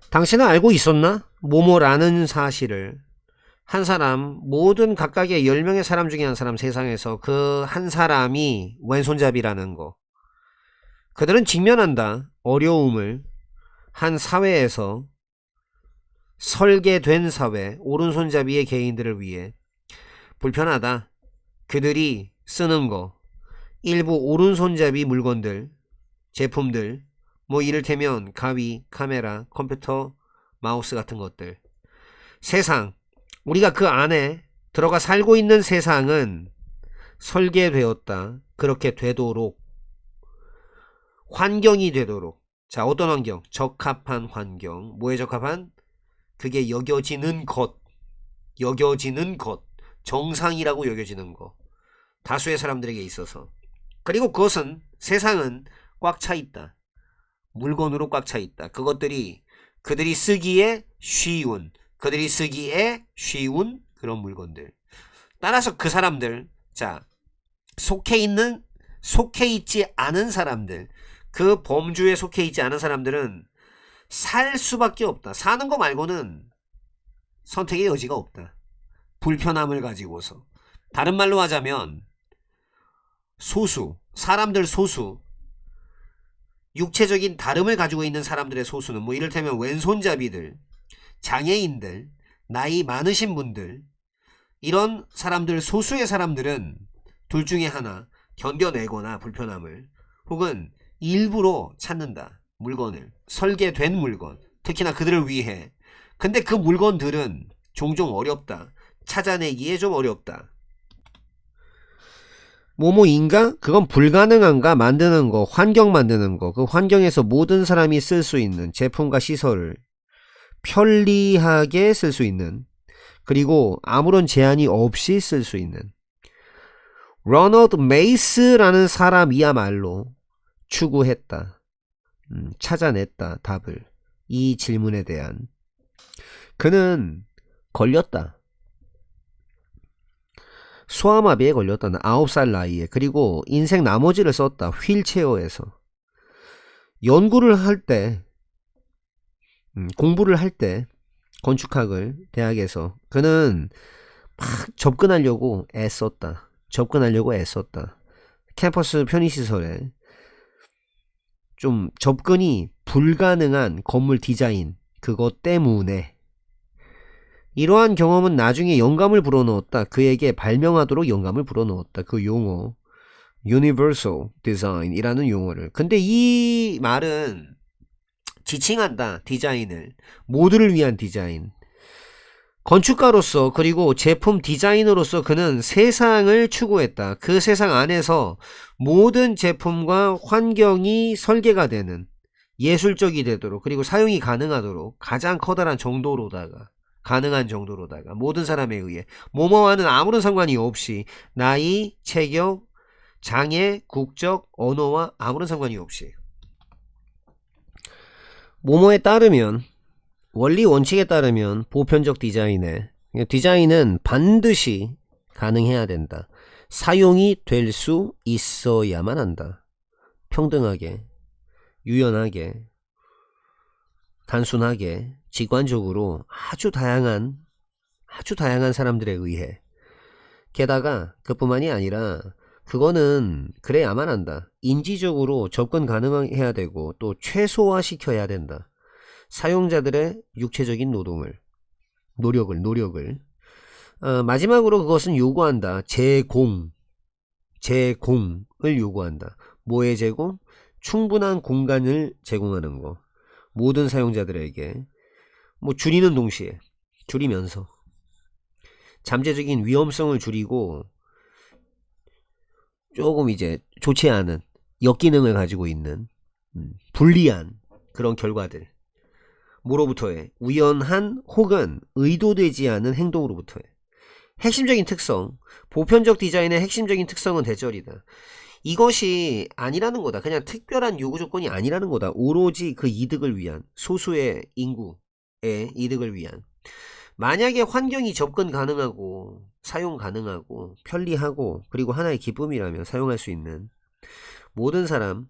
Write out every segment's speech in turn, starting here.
당신은 알고 있었나? 뭐뭐라는 사실을. 한 사람, 모든 각각의 10명의 사람 중에 한 사람, 세상에서 그 한 사람이 왼손잡이라는 거. 그들은 직면한다. 어려움을. 한 사회에서, 설계된 사회, 오른손잡이의 개인들을 위해 불편하다. 그들이 쓰는 거, 일부 오른손잡이 물건들, 제품들, 뭐 이를테면 가위, 카메라, 컴퓨터, 마우스 같은 것들. 세상, 우리가 그 안에 들어가 살고 있는 세상은 설계되었다. 그렇게 되도록, 환경이 되도록. 자, 어떤 환경? 적합한 환경. 뭐에 적합한? 그게 여겨지는 것, 정상이라고 여겨지는 것. 다수의 사람들에게 있어서. 그리고 그것은, 세상은 꽉 차 있다. 물건으로 꽉 차 있다. 그들이 쓰기에 쉬운 그런 물건들. 따라서 그 사람들, 자, 속해 있지 않은 사람들, 그 범주에 속해 있지 않은 사람들은 살 수밖에 없다. 사는 거 말고는 선택의 여지가 없다. 불편함을 가지고서. 다른 말로 하자면 사람들 소수, 육체적인 다름을 가지고 있는 사람들의 소수는 뭐 이를테면 왼손잡이들, 장애인들, 나이 많으신 분들, 이런 사람들, 소수의 사람들은 둘 중에 하나, 견뎌내거나 불편함을, 혹은 일부러 찾는다. 물건을, 설계된 물건, 특히나 그들을 위해. 근데 그 물건들은 종종 어렵다. 찾아내기에 좀 어렵다. 뭐뭐인가? 그건 불가능한가? 만드는 거, 환경 만드는 거, 그 환경에서 모든 사람이 쓸 수 있는 제품과 시설을 편리하게 쓸 수 있는, 그리고 아무런 제한이 없이 쓸 수 있는. 로널드 메이스라는 사람이야말로 추구했다. 찾아냈다. 답을. 이 질문에 대한. 그는 걸렸다. 소아마비에 걸렸다. 9살 나이에. 그리고 인생 나머지를 썼다. 휠체어에서. 연구를 할 때, 공부를 할 때, 건축학을 대학에서 그는 막 접근하려고 애썼다. 캠퍼스 편의시설에 좀 접근이 불가능한 건물 디자인, 그것 때문에. 이러한 경험은 나중에 영감을 불어넣었다. 그에게 발명하도록 영감을 불어넣었다. 그 용어, Universal Design이라는 용어를. 근데 이 말은 지칭한다. 디자인을. 모두를 위한 디자인. 건축가로서, 그리고 제품 디자이너로서 그는 세상을 추구했다. 그 세상 안에서 모든 제품과 환경이 설계가 되는, 예술적이 되도록, 그리고 사용이 가능하도록 가장 커다란 정도로다가, 가능한 정도로다가 모든 사람에 의해, 뭐뭐와는 아무런 상관이 없이, 나이, 체격, 장애, 국적, 언어와 아무런 상관이 없이, 뭐뭐에 따르면, 원리 원칙에 따르면 보편적 디자인은 반드시 가능해야 된다. 사용이 될 수 있어야만 한다. 평등하게, 유연하게, 단순하게, 직관적으로 아주 다양한 사람들에 의해. 게다가 그뿐만이 아니라 그거는 그래야만 한다. 인지적으로 접근 가능해야 되고 또 최소화시켜야 된다. 사용자들의 육체적인 노력을. 마지막으로 그것은 요구한다. 제공을 요구한다. 뭐의 제공? 충분한 공간을 제공하는 거. 모든 사용자들에게. 뭐 줄이면서 잠재적인 위험성을 줄이고 조금 이제 좋지 않은 역기능을 가지고 있는 불리한 그런 결과들. 뭐로부터의? 우연한 혹은 의도되지 않은 행동으로부터의. 핵심적인 특성, 보편적 디자인의 핵심적인 특성은 대절이다. 이것이 아니라는 거다. 그냥 특별한 요구 조건이 아니라는 거다. 오로지 그 이득을 위한, 소수의 인구의 이득을 위한. 만약에 환경이 접근 가능하고 사용 가능하고 편리하고 그리고 하나의 기쁨이라면, 사용할 수 있는 모든 사람,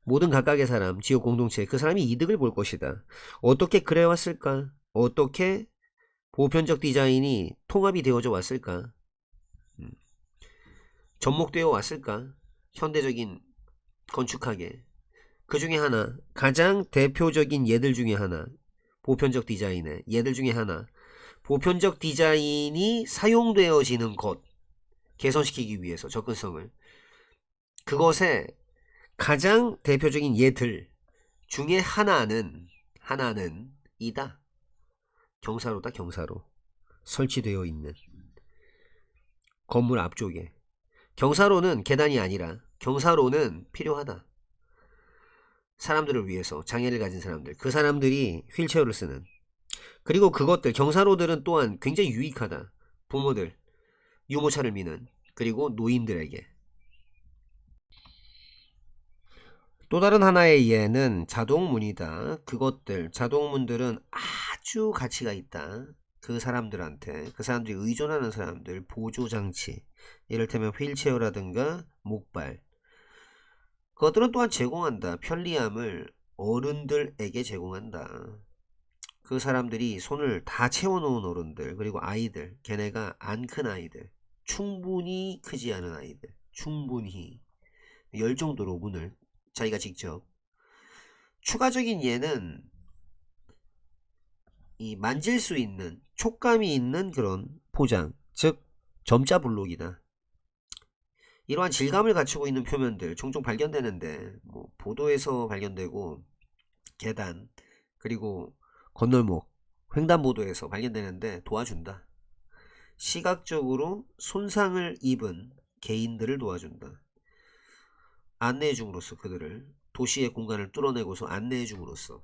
모든 각각의 사람, 지역 공동체, 그 사람이 이득을 볼 것이다. 어떻게 그래왔을까? 어떻게 보편적 디자인이 통합이 되어져 왔을까? 접목되어 왔을까? 현대적인 건축학에. 그 중에 하나, 가장 대표적인 예들 중에 하나, 보편적 디자인의 예들 중에 하나, 보편적 디자인이 사용되어지는 것, 개선시키기 위해서 접근성을. 그것의 가장 대표적인 예들 중에 하나는 이다. 경사로다. 경사로. 설치되어 있는 건물 앞쪽에. 경사로는 계단이 아니라 경사로는 필요하다. 사람들을 위해서, 장애를 가진 사람들, 그 사람들이 휠체어를 쓰는. 그리고 그것들, 경사로들은 또한 굉장히 유익하다. 부모들, 유모차를 미는, 그리고 노인들에게. 또 다른 하나의 예는 자동문이다. 그것들, 자동문들은 아주 가치가 있다. 그 사람들한테, 그 사람들이 의존하는 사람들, 보조장치, 이를테면 휠체어라든가 목발, 그것들은 또한 제공한다. 편리함을 어른들에게 제공한다. 그 사람들이 손을 다 채워놓은 어른들, 그리고 아이들, 걔네가 안 큰 아이들, 충분히 크지 않은 아이들, 충분히 열 정도로 문을 자기가 직접. 추가적인 예는 이 만질 수 있는, 촉감이 있는 그런 포장, 즉 점자 블록이다. 이러한 질감을 갖추고 있는 표면들 종종 발견되는데, 뭐 보도에서 발견되고, 계단, 그리고 건널목, 횡단보도에서 발견되는데 도와준다. 시각적으로 손상을 입은 개인들을 도와준다. 안내해줌으로써, 그들을 도시의 공간을 뚫어내고서 안내해줌으로써.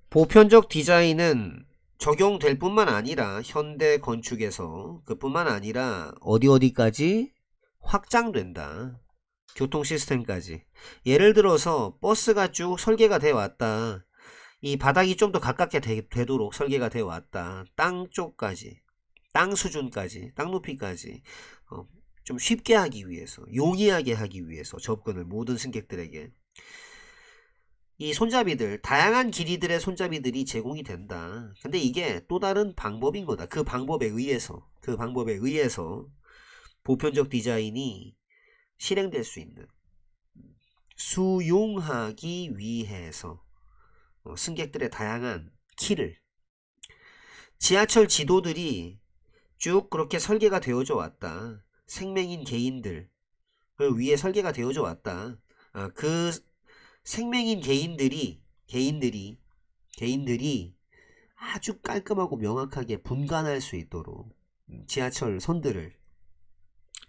보편적 디자인은 적용될 뿐만 아니라 현대 건축에서 그뿐만 아니라 어디까지 확장된다. 교통 시스템까지. 예를 들어서 버스가 쭉 설계가 되어 왔다. 이 바닥이 좀 더 가깝게 되도록 설계가 되어 왔다. 땅 쪽까지, 땅 수준까지, 땅 높이까지 좀 쉽게 하기 위해서, 용이하게 하기 위해서 접근을 모든 승객들에게. 이 손잡이들, 다양한 길이들의 손잡이들이 제공이 된다. 근데 이게 또 다른 방법인 거다. 그 방법에 의해서 보편적 디자인이 실행될 수 있는, 수용하기 위해서 승객들의 다양한 키를. 지하철 지도들이 쭉 그렇게 설계가 되어져 왔다. 생명인 개인들 위에 설계가 되어져 왔다. 그 생명인 개인들이 아주 깔끔하고 명확하게 분간할 수 있도록 지하철 선들을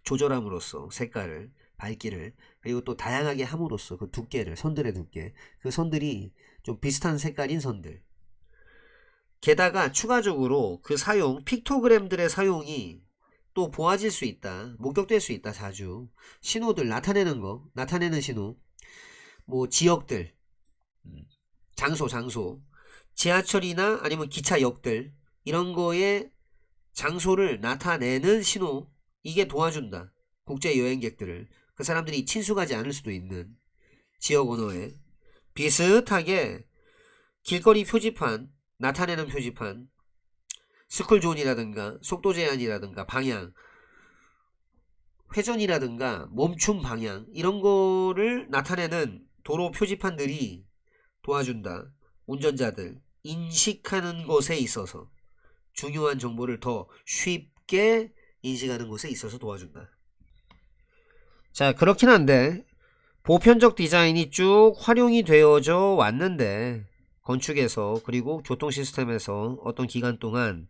조절함으로써, 색깔을, 밝기를, 그리고 또 다양하게 함으로써 그 두께를, 선들의 두께, 그 선들이 좀 비슷한 색깔인 선들. 게다가 추가적으로 그 사용, 픽토그램들의 사용이 또 보아질 수 있다. 목격될 수 있다. 자주 신호들 나타내는 신호, 뭐 지역들, 장소, 지하철이나 아니면 기차역들, 이런 거에 장소를 나타내는 신호, 이게 도와준다. 국제 여행객들을, 그 사람들이 친숙하지 않을 수도 있는 지역 언어에 비슷하게 길거리 표지판, 나타내는 표지판, 스쿨존이라든가 속도 제한이라든가 방향, 회전이라든가 멈춤 방향, 이런 거를 나타내는 도로 표지판들이 도와준다. 운전자들 인식하는 것에 있어서, 중요한 정보를 더 쉽게 인식하는 것에 있어서 도와준다. 자, 그렇긴 한데 보편적 디자인이 쭉 활용이 되어져 왔는데, 건축에서 그리고 교통 시스템에서 어떤 기간 동안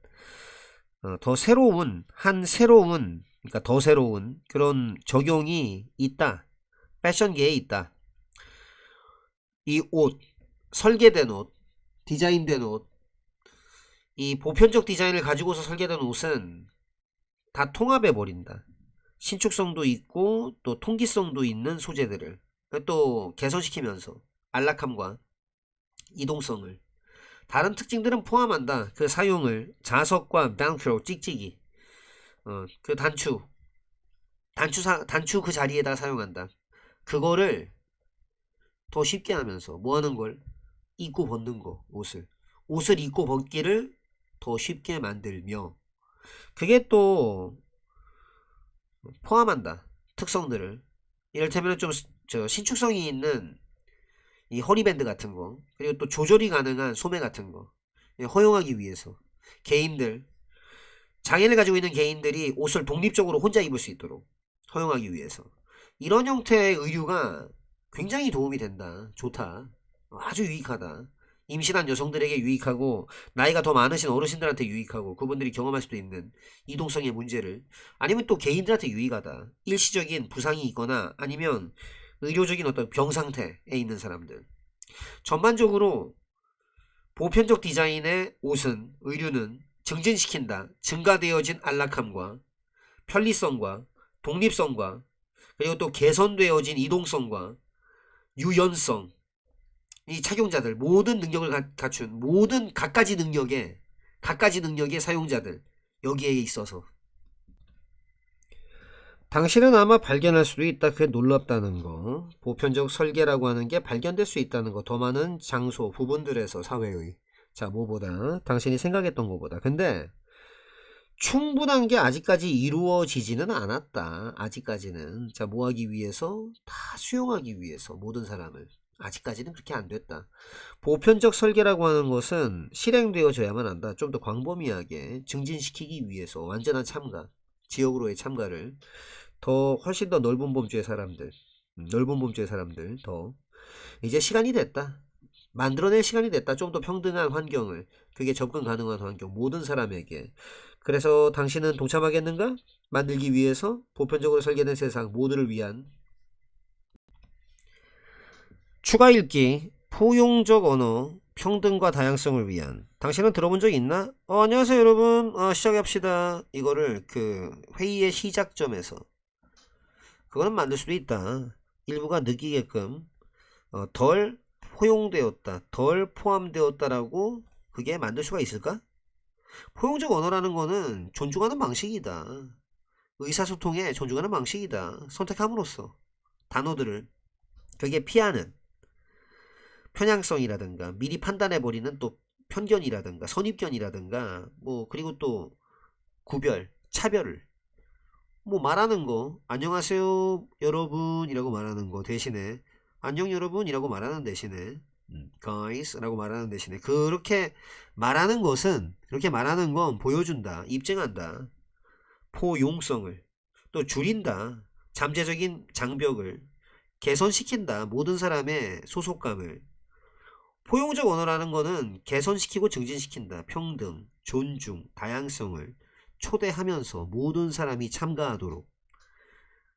더 새로운 그러니까 더 새로운 그런 적용이 있다. 패션계에 있다. 이 옷, 설계된 옷, 디자인된 옷, 이 보편적 디자인을 가지고서 설계된 옷은 다 통합해 버린다. 신축성도 있고 또 통기성도 있는 소재들을 또 개선시키면서 안락함과 이동성을, 다른 특징들은 포함한다. 그 사용을, 자석과 벨크로, 찍찍이, 그 단추 그 자리에다 사용한다. 그거를 더 쉽게 하면서 뭐 하는 걸? 입고 벗는 거. 옷을 입고 벗기를 더 쉽게 만들며, 그게 또 포함한다. 특성들을. 이를테면 좀 신축성이 있는 이 허리밴드 같은 거, 그리고 또 조절이 가능한 소매 같은 거 허용하기 위해서, 개인들, 장애를 가지고 있는 개인들이 옷을 독립적으로 혼자 입을 수 있도록 허용하기 위해서, 이런 형태의 의류가 굉장히 도움이 된다. 좋다. 아주 유익하다. 임신한 여성들에게 유익하고, 나이가 더 많으신 어르신들한테 유익하고, 그분들이 경험할 수도 있는 이동성의 문제를, 아니면 또 개인들한테 유익하다. 일시적인 부상이 있거나 아니면 의료적인 어떤 병 상태에 있는 사람들. 전반적으로 보편적 디자인의 옷은, 의류는 증진시킨다. 증가되어진 안락함과 편리성과 독립성과, 그리고 또 개선되어진 이동성과 유연성, 이 착용자들, 모든 능력을 갖춘 모든 갖가지 능력의 사용자들, 여기에 있어서 당신은 아마 발견할 수도 있다. 그게 놀랍다는 거. 보편적 설계라고 하는 게 발견될 수 있다는 거. 더 많은 장소, 부분들에서 사회의. 자, 뭐보다? 당신이 생각했던 것보다. 근데 충분한 게 아직까지 이루어지지는 않았다. 아직까지는. 자, 뭐 하기 위해서? 다 수용하기 위해서. 모든 사람을. 아직까지는 그렇게 안 됐다. 보편적 설계라고 하는 것은 실행되어져야만 한다. 좀 더 광범위하게 증진시키기 위해서 완전한 참가, 지역으로의 참가를 더 훨씬 더 넓은 범주의 사람들, 더 이제 시간이 됐다. 만들어낼 시간이 됐다. 좀 더 평등한 환경을, 그게 접근 가능한 환경, 모든 사람에게. 그래서 당신은 동참하겠는가? 만들기 위해서 보편적으로 설계된 세상, 모두를 위한 추가 읽기, 포용적 언어, 평등과 다양성을 위한. 당신은 들어본 적 있나? 안녕하세요 여러분. 시작합시다. 이거를 그 회의의 시작점에서 그거는 만들 수도 있다. 일부가 느끼게끔 덜 포용되었다, 덜 포함되었다라고 그게 만들 수가 있을까? 포용적 언어라는 거는 존중하는 방식이다. 의사소통에 존중하는 방식이다. 선택함으로써 단어들을, 그게 피하는 편향성이라든가 미리 판단해버리는 또 편견이라든가 선입견이라든가, 뭐 그리고 또 구별, 차별을 뭐 말하는 거, 안녕하세요 여러분이라고 말하는 거 대신에 안녕 여러분이라고 말하는 대신에 guys 라고 말하는 대신에 그렇게 말하는 것은, 그렇게 말하는 건 보여준다, 입증한다. 포용성을 또 줄인다. 잠재적인 장벽을 개선시킨다. 모든 사람의 소속감을. 포용적 언어라는 거는 개선시키고 증진시킨다. 평등, 존중, 다양성을 초대하면서 모든 사람이 참가하도록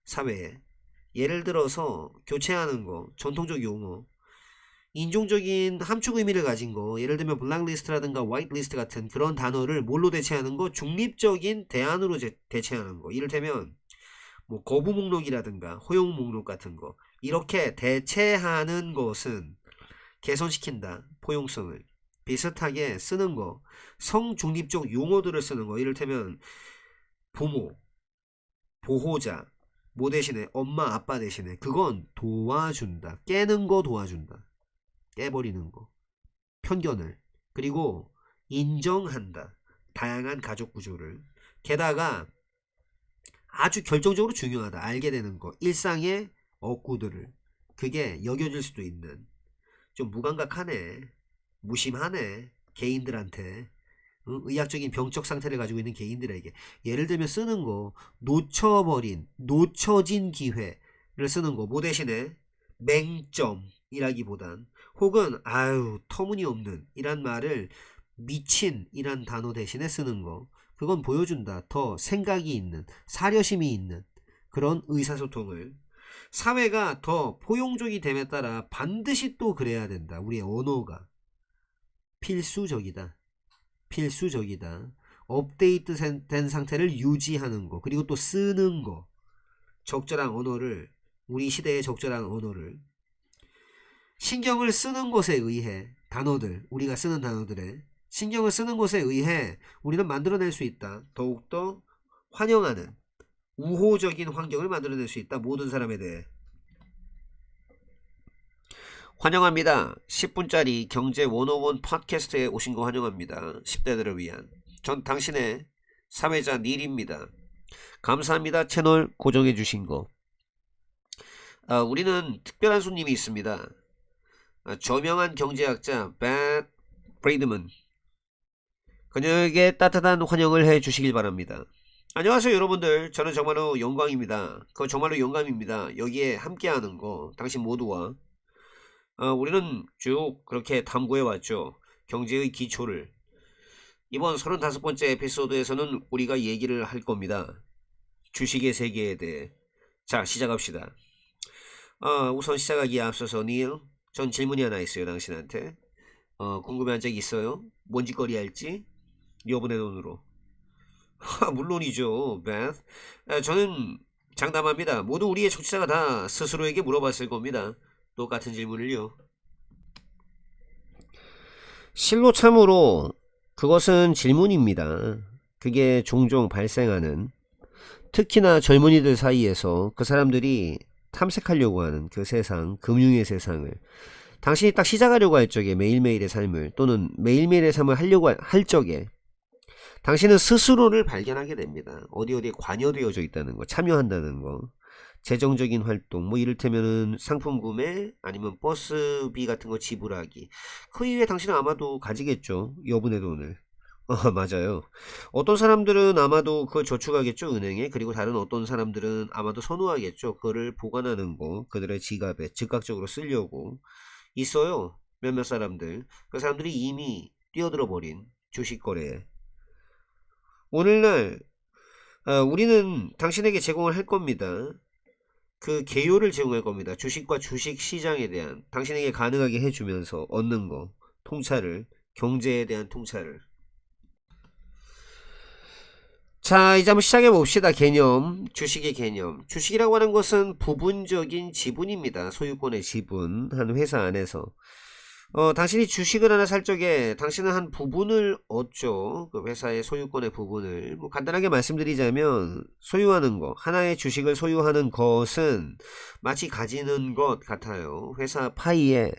사회에. 예를 들어서 교체하는 거, 전통적 용어, 인종적인 함축 의미를 가진 거, 예를 들면 블랙리스트라든가 화이트리스트 같은 그런 단어를 뭘로 대체하는 거? 중립적인 대안으로 대체하는 거. 이를테면 뭐 거부 목록이라든가 허용 목록 같은 거, 이렇게 대체하는 것은 개선시킨다. 포용성을 비슷하게 쓰는 거, 성중립적 용어들을 쓰는 거, 이를테면 부모, 보호자, 뭐 대신에 엄마 아빠 대신에, 그건 도와준다. 깨는 거 도와준다. 깨버리는 거, 편견을. 그리고 인정한다. 다양한 가족 구조를. 게다가 아주 결정적으로 중요하다. 알게 되는 거, 일상의 억구들을. 그게 여겨질 수도 있는, 좀 무감각하네, 무심하네, 개인들한테. 의학적인 병적 상태를 가지고 있는 개인들에게. 예를 들면 쓰는 거, 놓쳐진 기회를 쓰는 거, 뭐 대신에 맹점이라기보단, 혹은 아유 터무니없는 이란 말을 미친 이란 단어 대신에 쓰는 거, 그건 보여준다. 더 생각이 있는, 사려심이 있는 그런 의사소통을. 사회가 더 포용적이 됨에 따라 반드시 또 그래야 된다. 우리의 언어가 필수적이다. 업데이트 된 상태를 유지하는 거, 그리고 또 쓰는 거. 적절한 언어를, 우리 시대의 적절한 언어를 신경을 쓰는 것에 의해, 단어들, 우리가 쓰는 단어들에 신경을 쓰는 것에 의해 우리는 만들어낼 수 있다. 더욱더 환영하는 우호적인 환경을 만들어낼 수 있다. 모든 사람에 대해. 환영합니다. 10분짜리 경제 101 팟캐스트에 오신 거 환영합니다. 10대들을 위한 전 당신의 사회자 닐입니다. 감사합니다. 채널 고정해 주신 거. 우리는 특별한 손님이 있습니다. 저명한 경제학자 벤 브레이드먼, 그녀에게 따뜻한 환영을 해 주시길 바랍니다. 안녕하세요 여러분들, 저는 정말로 영광입니다. 그거 정말로 영감입니다. 여기에 함께하는 거 당신 모두와. 우리는 쭉 그렇게 탐구해 왔죠. 경제의 기초를. 이번 35번째 에피소드에서는 우리가 얘기를 할 겁니다. 주식의 세계에 대해. 자, 시작합시다. 우선 시작하기에 앞서서 닐, 전 질문이 하나 있어요. 당신한테 궁금해한 적 있어요? 뭔 짓거리 할지? 여분의 돈으로. 물론이죠. 베스. 저는 장담합니다. 모두 우리의 청취자가 다 스스로에게 물어봤을 겁니다. 똑같은 질문을요. 실로 참으로 그것은 질문입니다. 그게 종종 발생하는, 특히나 젊은이들 사이에서 그 사람들이 탐색하려고 하는 그 세상, 금융의 세상을 당신이 딱 시작하려고 할 적에, 매일매일의 삶을 또는 매일매일의 삶을 하려고 할 적에 당신은 스스로를 발견하게 됩니다. 어디에 관여되어져 있다는 거, 참여한다는 거, 재정적인 활동, 뭐 이를테면은 상품 구매, 아니면 버스비 같은 거 지불하기. 그 이후에 당신은 아마도 가지겠죠. 여분의 돈을. 맞아요. 어떤 사람들은 아마도 그걸 저축하겠죠, 은행에. 그리고 다른 어떤 사람들은 아마도 선호하겠죠. 그거를 보관하는 거, 그들의 지갑에 즉각적으로 쓰려고 있어요. 몇몇 사람들. 그 사람들이 이미 뛰어들어 버린 주식 거래에. 오늘날 우리는 당신에게 제공을 할 겁니다. 그 개요를 제공할 겁니다. 주식과 주식 시장에 대한, 당신에게 가능하게 해주면서 얻는 거, 통찰을, 경제에 대한 통찰을. 자, 이제 한번 시작해 봅시다. 개념, 주식의 개념. 주식이라고 하는 것은 부분적인 지분입니다. 소유권의 지분, 한 회사 안에서. 당신이 주식을 하나 살 적에 당신은 한 부분을 얻죠. 그 회사의 소유권의 부분을. 뭐 간단하게 말씀드리자면, 소유하는 것, 하나의 주식을 소유하는 것은 마치 가지는 것 같아요. 회사 파이에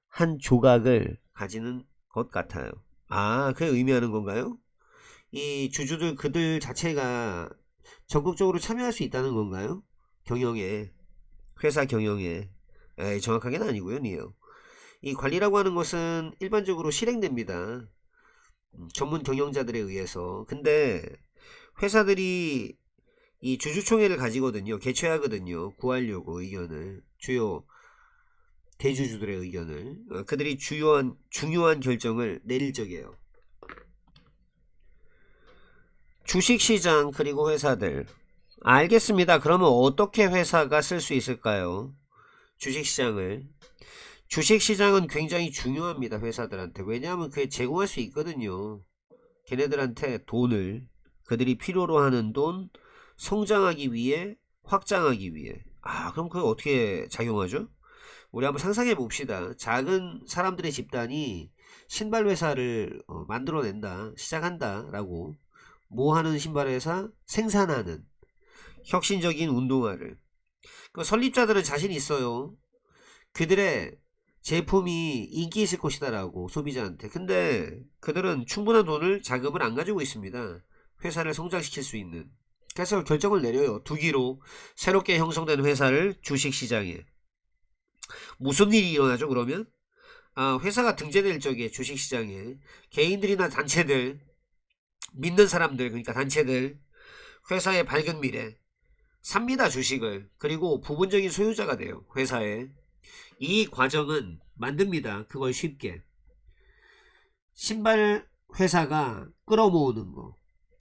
한 조각을 가지는 것 같아요. 그게 의미하는 건가요? 이 주주들, 그들 자체가 적극적으로 참여할 수 있다는 건가요? 경영에, 회사 경영에. 정확하게는 아니고요. 이 관리라고 하는 것은 일반적으로 실행됩니다. 전문 경영자들에 의해서. 근데 회사들이 이 주주총회를 가지거든요. 개최하거든요. 구하려고 의견을. 주요 대주주들의 의견을. 그들이 중요한 결정을 내릴 적이에요. 주식시장 그리고 회사들. 알겠습니다. 그러면 어떻게 회사가 쓸 수 있을까요? 주식시장을. 주식시장은 굉장히 중요합니다. 회사들한테. 왜냐하면 그게 제공할 수 있거든요. 걔네들한테 돈을, 그들이 필요로 하는 돈, 성장하기 위해, 확장하기 위해. 그럼 그게 어떻게 작용하죠? 우리 한번 상상해 봅시다. 작은 사람들의 집단이 신발 회사를 만들어낸다, 시작한다 라고. 뭐 하는 신발 회사? 생산하는 혁신적인 운동화를. 그 설립자들은 자신 있어요. 그들의 제품이 인기 있을 것이다 라고, 소비자한테. 근데 그들은 충분한 돈을, 자금을 안 가지고 있습니다. 회사를 성장시킬 수 있는. 그래서 결정을 내려요. 두기로 새롭게 형성된 회사를 주식시장에. 무슨 일이 일어나죠 그러면? 회사가 등재될 적에 주식시장에 개인들이나 단체들, 믿는 사람들, 그러니까 단체들, 회사의 밝은 미래 삽니다. 주식을. 그리고 부분적인 소유자가 돼요. 회사에. 이 과정은 만듭니다. 그걸 쉽게. 신발 회사가 끌어모으는 거,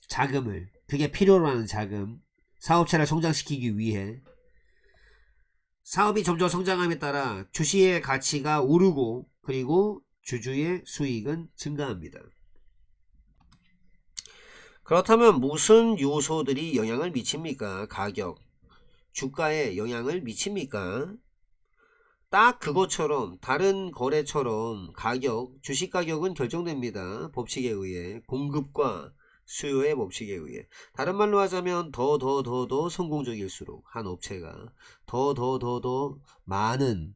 자금을, 그게 필요로 하는 자금, 사업체를 성장시키기 위해. 사업이 점점 성장함에 따라 주식의 가치가 오르고, 그리고 주주의 수익은 증가합니다. 그렇다면 무슨 요소들이 영향을 미칩니까? 가격, 주가에 영향을 미칩니까? 딱 그것처럼, 다른 거래처럼 가격, 주식 가격은 결정됩니다. 법칙에 의해 공급과 수요의 법칙에 의해. 다른 말로 하자면 더 성공적일수록 한 업체가 더 많은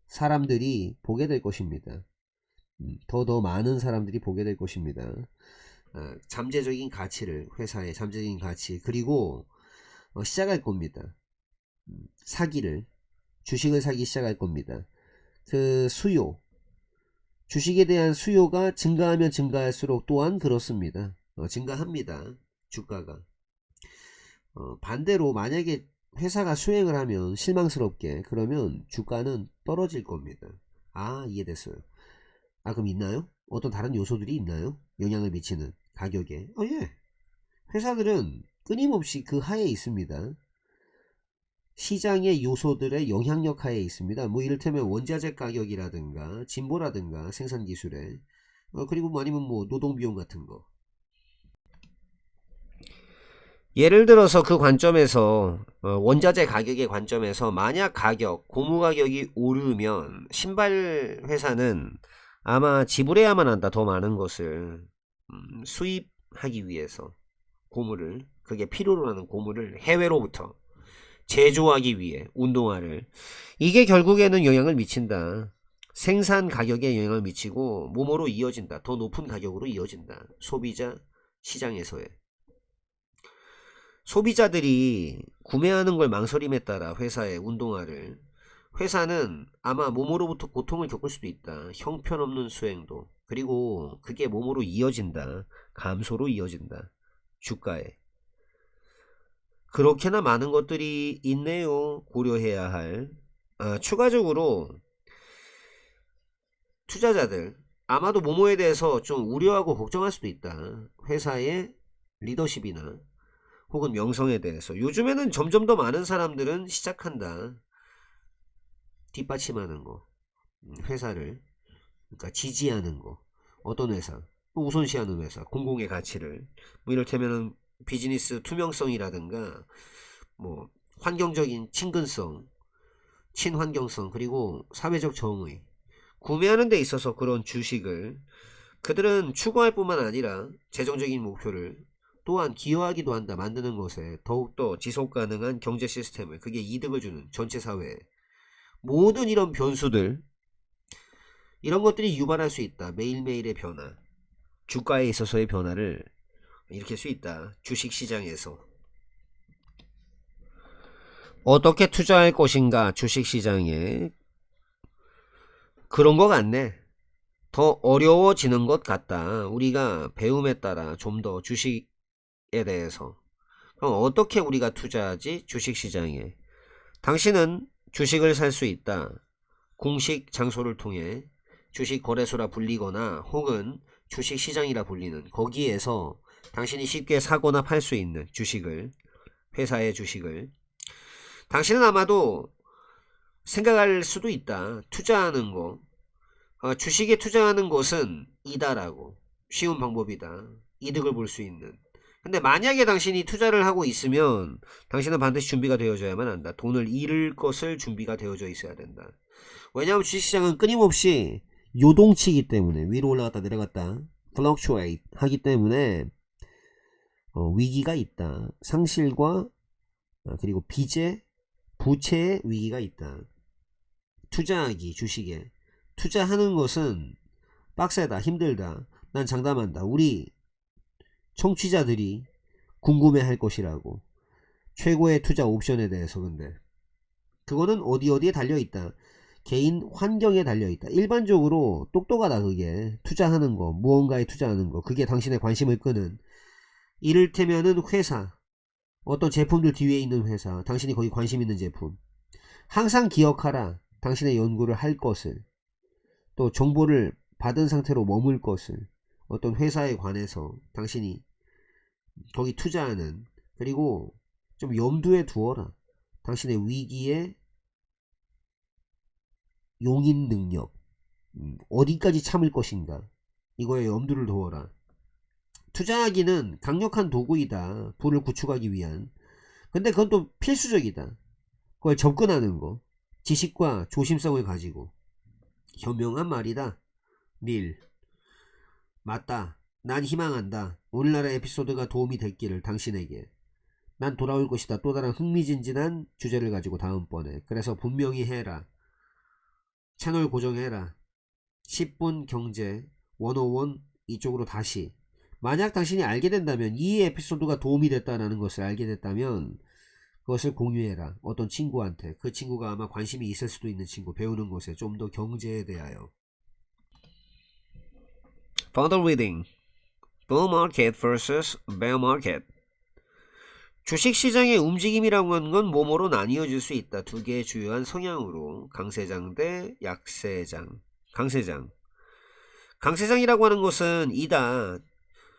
사람들이 보게 될 것입니다. 더 많은 사람들이 보게 될 것입니다. 잠재적인 가치를, 회사의 잠재적인 가치, 그리고 시작할 겁니다. 사기를, 주식을 사기 시작할 겁니다. 그 수요, 주식에 대한 수요가 증가하면 증가할수록 또한 그렇습니다. 증가합니다. 주가가. 반대로 만약에 회사가 수행을 하면 실망스럽게, 그러면 주가는 떨어질 겁니다. 이해됐어요. 그럼 있나요? 어떤 다른 요소들이 있나요? 영향을 미치는 가격에. 예. 회사들은 끊임없이 그 하에 있습니다. 시장의 요소들의 영향력 하에 있습니다. 뭐 이를테면 원자재 가격이라든가 진보라든가 생산기술에, 그리고 뭐 아니면 뭐 노동비용 같은 거. 예를 들어서 그 관점에서, 원자재 가격의 관점에서 만약 고무 가격이 오르면 신발 회사는 아마 지불해야만 한다. 더 많은 것을 수입하기 위해서 고무를, 그게 필요로 하는 고무를 해외로부터 제조하기 위해 운동화를, 이게 결국에는 영향을 미친다. 생산 가격에 영향을 미치고 몸으로 이어진다. 더 높은 가격으로 이어진다. 소비자 시장에서의. 소비자들이 구매하는 걸 망설임에 따라 회사의 운동화를, 회사는 아마 몸으로부터 고통을 겪을 수도 있다. 형편없는 수행도. 그리고 그게 몸으로 이어진다. 감소로 이어진다. 주가에. 그렇게나 많은 것들이 있네요. 고려해야 할. 추가적으로 투자자들 아마도 모모에 대해서 좀 우려하고 걱정할 수도 있다. 회사의 리더십이나 혹은 명성에 대해서. 요즘에는 점점 더 많은 사람들은 시작한다. 뒷받침하는 거. 회사를, 그러니까 지지하는 거. 어떤 회사? 우선시하는 회사. 공공의 가치를. 뭐 이를테면은 비즈니스 투명성이라든가 뭐 환경적인 친근성, 친환경성, 그리고 사회적 정의. 구매하는 데 있어서 그런 주식을 그들은 추구할 뿐만 아니라 재정적인 목표를 또한 기여하기도 한다. 만드는 것에 더욱더 지속가능한 경제 시스템을, 그게 이득을 주는 전체 사회에. 모든 이런 변수들, 이런 것들이 유발할 수 있다. 매일매일의 변화, 주가에 있어서의 변화를 일으킬 수 있다. 주식시장에서 어떻게 투자할 것인가. 주식시장에 그런 것 같네. 더 어려워지는 것 같다. 우리가 배움에 따라 좀 더 주식에 대해서. 그럼 어떻게 우리가 투자하지? 주식시장에. 당신은 주식을 살 수 있다. 공식 장소를 통해 주식 거래소라 불리거나 혹은 주식시장이라 불리는 거기에서 당신이 쉽게 사거나 팔 수 있는 주식을, 회사의 주식을. 당신은 아마도 생각할 수도 있다. 투자하는 거, 주식에 투자하는 것은 이다라고. 쉬운 방법이다. 이득을 볼 수 있는. 근데 만약에 당신이 투자를 하고 있으면 당신은 반드시 준비가 되어져야만 한다. 돈을 잃을 것을 준비가 되어져 있어야 된다. 왜냐하면 주식시장은 끊임없이 요동치기 때문에, 위로 올라갔다 내려갔다 fluctuate 하기 때문에 위기가 있다. 상실과 그리고 빚의, 부채의 위기가 있다. 투자하기, 주식에 투자하는 것은 빡세다, 힘들다, 난 장담한다. 우리 청취자들이 궁금해 할 것이라고. 최고의 투자 옵션에 대해서. 근데 그거는 어디에 달려있다. 개인 환경에 달려있다. 일반적으로 똑똑하다. 그게 투자하는 거, 무언가에 투자하는 거, 그게 당신의 관심을 끄는. 이를테면은 회사, 어떤 제품들 뒤에 있는 회사, 당신이 거기 관심 있는 제품. 항상 기억하라. 당신의 연구를 할 것을, 또 정보를 받은 상태로 머물 것을, 어떤 회사에 관해서 당신이 거기 투자하는, 그리고 좀 염두에 두어라. 당신의 위기의 용인 능력, 어디까지 참을 것인가, 이거에 염두를 두어라. 투자하기는 강력한 도구이다. 부를 구축하기 위한. 근데 그건 또 필수적이다. 그걸 접근하는 거, 지식과 조심성을 가지고. 현명한 말이다. 닐 맞다. 난 희망한다. 오늘날의 에피소드가 도움이 됐기를 당신에게. 난 돌아올 것이다. 또 다른 흥미진진한 주제를 가지고 다음번에. 그래서 분명히 해라. 채널 고정해라. 10분 경제 101 이쪽으로 다시. 만약 당신이 알게 된다면, 이 에피소드가 도움이 됐다는 것을 알게 됐다면 그것을 공유해라. 어떤 친구한테. 그 친구가 아마 관심이 있을 수도 있는 친구, 배우는 것에 좀 더 경제에 대하여. Further reading. Bull market vs. bear market. 주식시장의 움직임이라고 하는 건 뭐뭐로 나뉘어질 수 있다. 두 개의 주요한 성향으로. 강세장 대 약세장. 강세장. 강세장이라고 하는 것은 이다.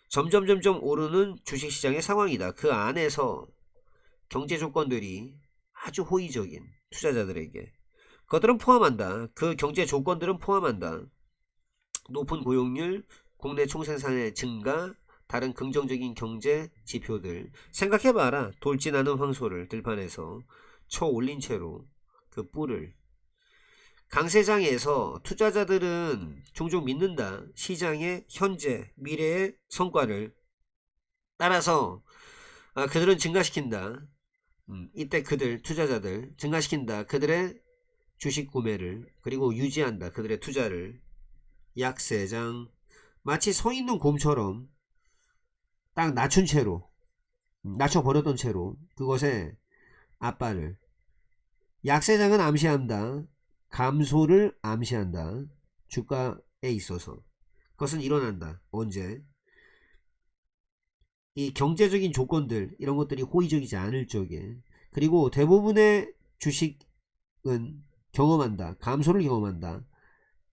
점점 오르는 주식시장의 상황이다. 그 안에서 경제 조건들이 아주 호의적인 투자자들에게, 그것들은 포함한다. 그 경제 조건들은 포함한다. 높은 고용률, 국내 총생산의 증가, 다른 긍정적인 경제 지표들. 생각해봐라. 돌진하는 황소를 들판에서 쳐 올린 채로 그 뿔을. 강세장에서 투자자들은 종종 믿는다. 시장의 현재, 미래의 성과를. 따라서 그들은 증가시킨다. 이때 그들, 투자자들 증가시킨다. 그들의 주식 구매를, 그리고 유지한다. 그들의 투자를. 약세장. 마치 서 있는 곰처럼 딱 낮춘 채로, 낮춰버렸던 채로 그것에 앞발을. 약세장은 암시한다. 감소를 암시한다. 주가에 있어서. 그것은 일어난다. 언제? 이 경제적인 조건들, 이런 것들이 호의적이지 않을 적에. 그리고 대부분의 주식은 경험한다. 감소를 경험한다.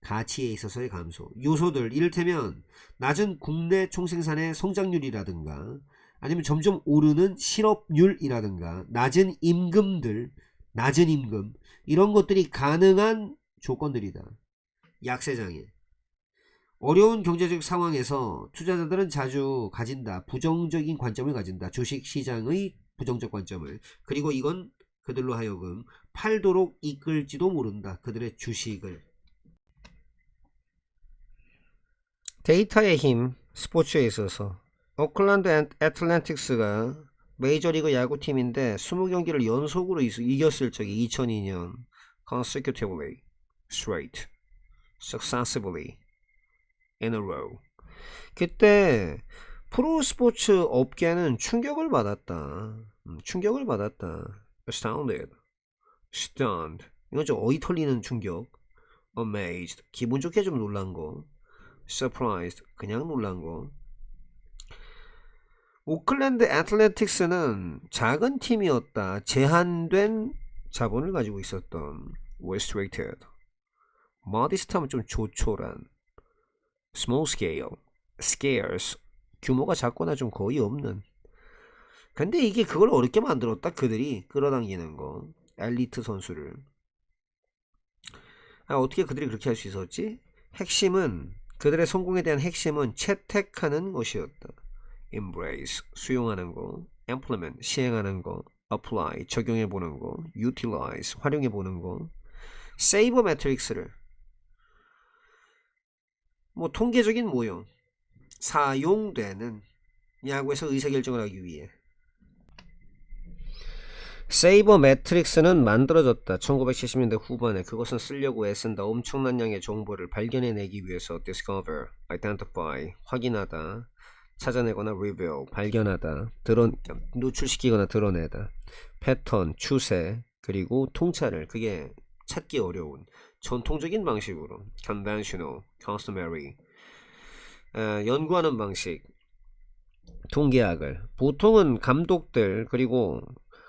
가치에 있어서의 감소. 요소들, 이를테면 낮은 국내 총생산의 성장률이라든가, 아니면 점점 오르는 실업률이라든가, 낮은 임금들, 낮은 임금, 이런 것들이 가능한 조건들이다. 약세장에. 어려운 경제적 상황에서 투자자들은 자주 가진다. 부정적인 관점을 가진다. 주식시장의 부정적 관점을. 그리고 이건 그들로 하여금 팔도록 이끌지도 모른다. 그들의 주식을. 데이터의 힘, 스포츠에 있어서. 오클랜드 애틀랜틱스가 메이저리그 야구팀인데 20경기를 연속으로 이겼을 적이 2002년. consecutively, straight, successively, in a row. 그때 프로스포츠 업계는 충격을 받았다. 충격을 받았다. astounded, stunned, 이건 좀 어이 털리는 충격. amazed, 기분 좋게 좀 놀란 거. surprised, 그냥 놀란 거. 오클랜드 애틀랜틱스는 작은 팀이었다. 제한된 자본을 가지고 있었던. restricted, modest하면 좀 조촐한. small scale, scarce, 규모가 작거나 좀 거의 없는. 근데 이게 그걸 어렵게 만들었다. 그들이 끌어당기는 거. 엘리트 선수를. 어떻게 그들이 그렇게 할 수 있었지? 핵심은, 그들의 성공에 대한 핵심은 채택하는 것이었다. embrace, 수용하는 거. implement, 시행하는 거. apply, 적용해보는 거. utilize, 활용해보는 거. 세이버 매트릭스를, 뭐 통계적인 모형, 사용되는, 야구에서 의사결정을 하기 위해. 세이버 매트릭스는 만들어졌다. 1970년대 후반에. 그것은 쓰려고 애쓴다. 엄청난 양의 정보를 발견해내기 위해서. discover, identify, 확인하다. 찾아내거나 reveal, 발견하다. 노출시키거나 드러내다. 패턴, 추세, 그리고 통찰을, 그게 찾기 어려운 전통적인 방식으로. conventional, customary, 연구하는 방식. 통계학을 보통은 감독들 그리고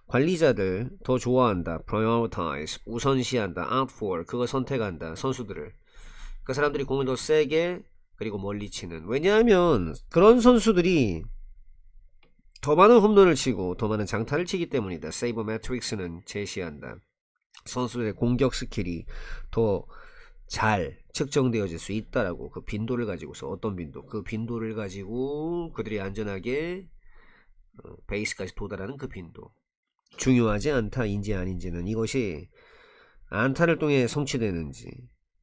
관리자들 더 좋아한다. prioritize, 우선시한다. out for, 그걸 선택한다. 선수들을. 그 사람들이 공을 더 세게 그리고 멀리 치는. 왜냐하면 그런 선수들이 더 많은 홈런을 치고 더 많은 장타를 치기 때문이다. 세이버 매트릭스는 제시한다. 선수들의 공격 스킬이 더 잘 측정되어질 수 있다라고. 그 빈도를 가지고서. 어떤 빈도? 그 빈도를 가지고 그들이 안전하게 베이스까지 도달하는 그 빈도. 중요하지 않다인지 아닌지는, 이것이 안타를 통해 성취되는지,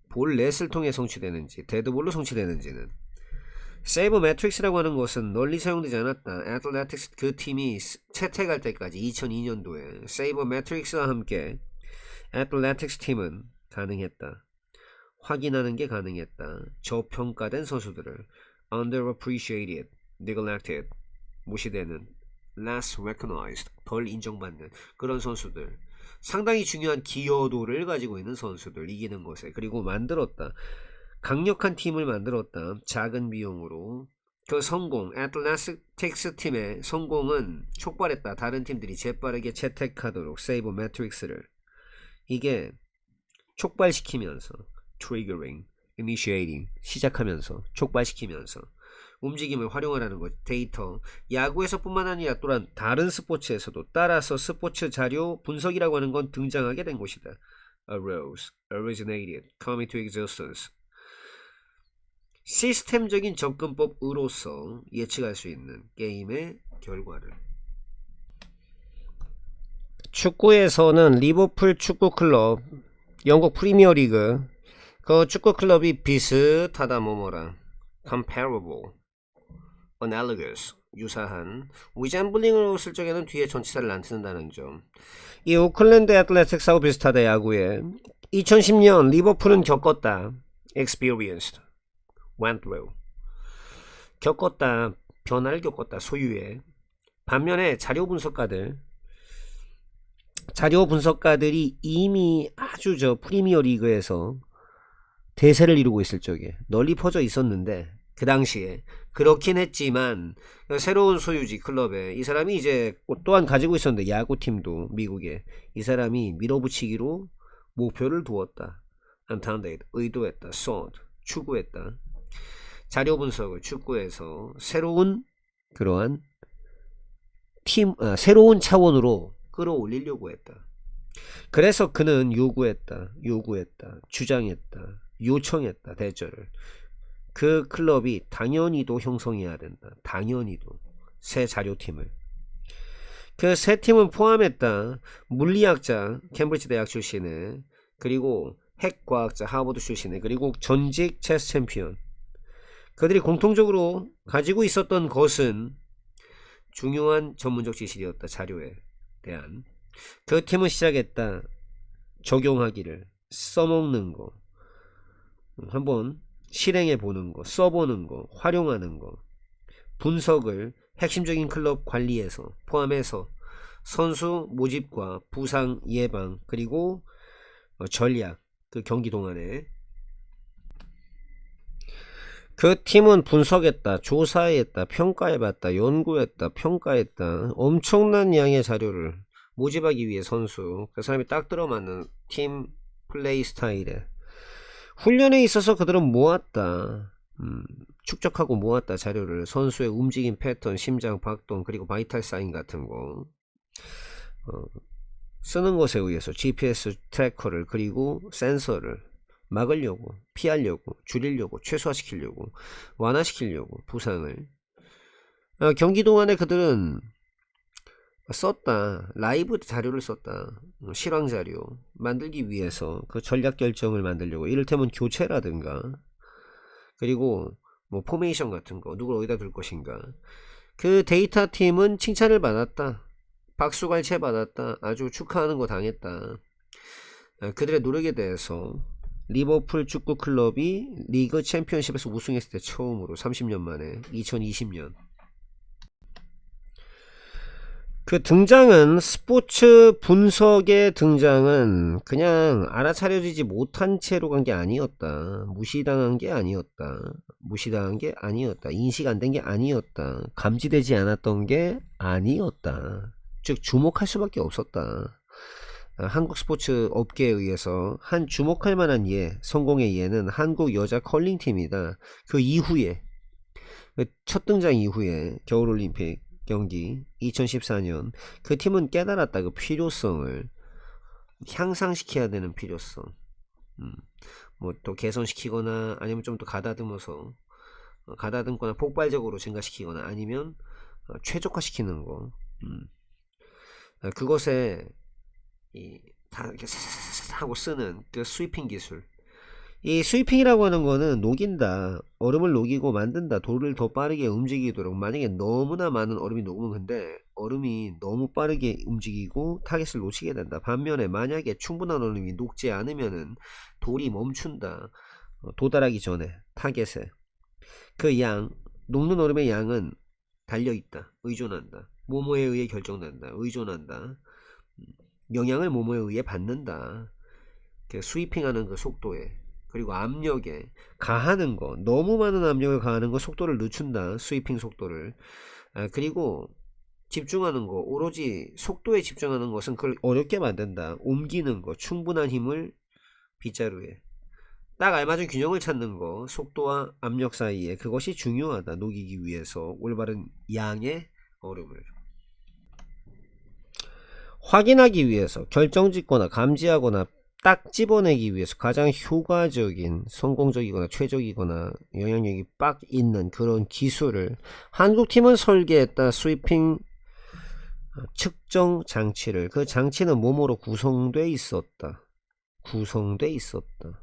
볼넷을 통해 성취되는지, 데드볼로 성취되는지는 세이버매트릭스라고 하는 것은 널리 사용되지 않았다. 애틀레틱스 그 팀이 채택할 때까지 2002년도에 세이버매트릭스와 함께 애틀레틱스 팀은 가능했다. 확인하는 게 가능했다. 저평가된 선수들을 underappreciated, neglected, 무시되는, less recognized, 덜 인정받는 그런 선수들, 상당히 중요한 기여도를 가지고 있는 선수들 이기는 것에, 그리고 만들었다. 강력한 팀을 만들었다. 작은 비용으로. 그 성공, 애틀레틱스 팀의 성공은 촉발했다. 다른 팀들이 재빠르게 채택하도록 세이버 매트릭스를. 이게 촉발시키면서 triggering, initiating, 시작하면서 촉발시키면서 움직임을 활용하라는 것. 데이터, 야구에서뿐만 아니라 또한 다른 스포츠에서도 따라서 스포츠 자료 분석이라고 하는 건 등장하게 된 것이다. arose, originated, come into existence. 시스템적인 접근법으로서 예측할 수 있는 게임의 결과를. 축구에서는 리버풀 축구클럽, 영국 프리미어리그, 그 축구클럽이 비슷하다 뭐뭐라, comparable, analogous, 유사한, resembling으로 쓸 적에는 뒤에 전치사를 안 쓰는다는 점. 이 오클랜드 애틀레틱스하고 비슷하다. 야구에 2010년 리버풀은 겪었다. experienced, went through, 겪었다, 변화를 겪었다, 소유의. 반면에 자료 분석가들이 이미 아주 저 프리미어 리그에서 대세를 이루고 있을 적에 널리 퍼져 있었는데, 그 당시에 그렇긴 했지만 새로운 소유지 클럽에 이 사람이 이제 또한 가지고 있었는데, 야구팀도 미국에 이 사람이 밀어붙이기로 목표를 두었다. intended, 의도했다. sought, 추구했다. 자료 분석을 축구에서 새로운 그러한 새로운 차원으로 끌어올리려고 했다. 그래서 그는 요구했다, 주장했다, 요청했다. 대절을. 그 클럽이 당연히도 형성해야 된다. 당연히도 새 자료팀을. 그 새 팀은 포함했다. 물리학자, 캠브리지 대학 출신의, 그리고 핵과학자, 하버드 출신의, 그리고 전직 체스 챔피언. 그들이 공통적으로 가지고 있었던 것은 중요한 전문적 지식이었다. 자료에 대한. 그 팀은 시작했다. 적용하기를, 써먹는 거, 한번 실행해 보는 거, 써보는 거, 활용하는 거, 분석을 핵심적인 클럽 관리에서 포함해서 선수 모집과 부상 예방, 그리고 전략, 그 경기 동안에 그 팀은 분석했다, 조사했다, 평가해봤다, 연구했다, 평가했다. 엄청난 양의 자료를 모집하기 위해 선수, 그 사람이 딱 들어맞는 팀 플레이 스타일에 훈련에 있어서 그들은 모았다. 축적하고 모았다. 자료를. 선수의 움직임 패턴, 심장 박동, 그리고 바이탈 사인 같은 거 쓰는 것에 의해서 GPS 트래커를, 그리고 센서를 막으려고, 피하려고, 줄이려고, 최소화시키려고, 완화시키려고, 부상을. 경기 동안에 그들은 썼다. 라이브 자료를 썼다. 실황 자료 만들기 위해서 그 전략 결정을 만들려고. 이를테면 교체라든가, 그리고 뭐 포메이션 같은 거, 누굴 어디다 둘 것인가. 그 데이터 팀은 칭찬을 받았다. 박수갈채 받았다. 아주 축하하는 거 당했다. 그들의 노력에 대해서 리버풀 축구 클럽이 리그 챔피언십에서 우승했을 때 처음으로 30년 만에 2020년. 그 등장은, 스포츠 분석의 등장은 그냥 알아차려지지 못한 채로 간 게 아니었다. 무시당한 게 아니었다. 인식 안 된 게 아니었다. 감지되지 않았던 게 아니었다. 즉 주목할 수밖에 없었다. 한국 스포츠 업계에 의해서 한 주목할 만한 예, 성공의 예는 한국 여자 컬링팀이다. 그 이후에, 첫 등장 이후에 겨울올림픽 경기 2014년 그 팀은 깨달았다. 그 필요성을 향상시켜야 되는 필요성. 뭐 또 개선시키거나, 아니면 좀 더 가다듬거나 폭발적으로 증가시키거나, 아니면 최적화시키는 거. 그것에 다 이렇게 사사사사 하고 쓰는 그 스위핑 기술. 이 스위핑이라고 하는 거는 녹인다. 얼음을 녹이고 만든다. 돌을 더 빠르게 움직이도록. 만약에 너무나 많은 얼음이 녹으면 근데 얼음이 너무 빠르게 움직이고 타겟을 놓치게 된다. 반면에 만약에 충분한 얼음이 녹지 않으면은 돌이 멈춘다. 도달하기 전에 타겟에. 그 양, 녹는 얼음의 양은 달려있다. 의존한다. 뭐뭐에 의해 결정된다. 의존한다. 영향을 뭐뭐에 의해 받는다. 그 스위핑하는 그 속도에. 그리고 압력에 가하는 거, 너무 많은 압력을 가하는 거 속도를 늦춘다. 스위핑 속도를. 그리고 집중하는 거, 오로지 속도에 집중하는 것은 그걸 어렵게 만든다. 옮기는 거, 충분한 힘을 빗자루에 딱 알맞은 균형을 찾는 거, 속도와 압력 사이에. 그것이 중요하다. 녹이기 위해서 올바른 양의 얼음을 확인하기 위해서, 결정짓거나 감지하거나 딱 집어내기 위해서 가장 효과적인, 성공적이거나 최적이거나 영향력이 빡 있는 그런 기술을 한국팀은 설계했다. 스위핑 측정 장치를. 그 장치는 뭐뭐로 구성돼 있었다. 구성돼 있었다.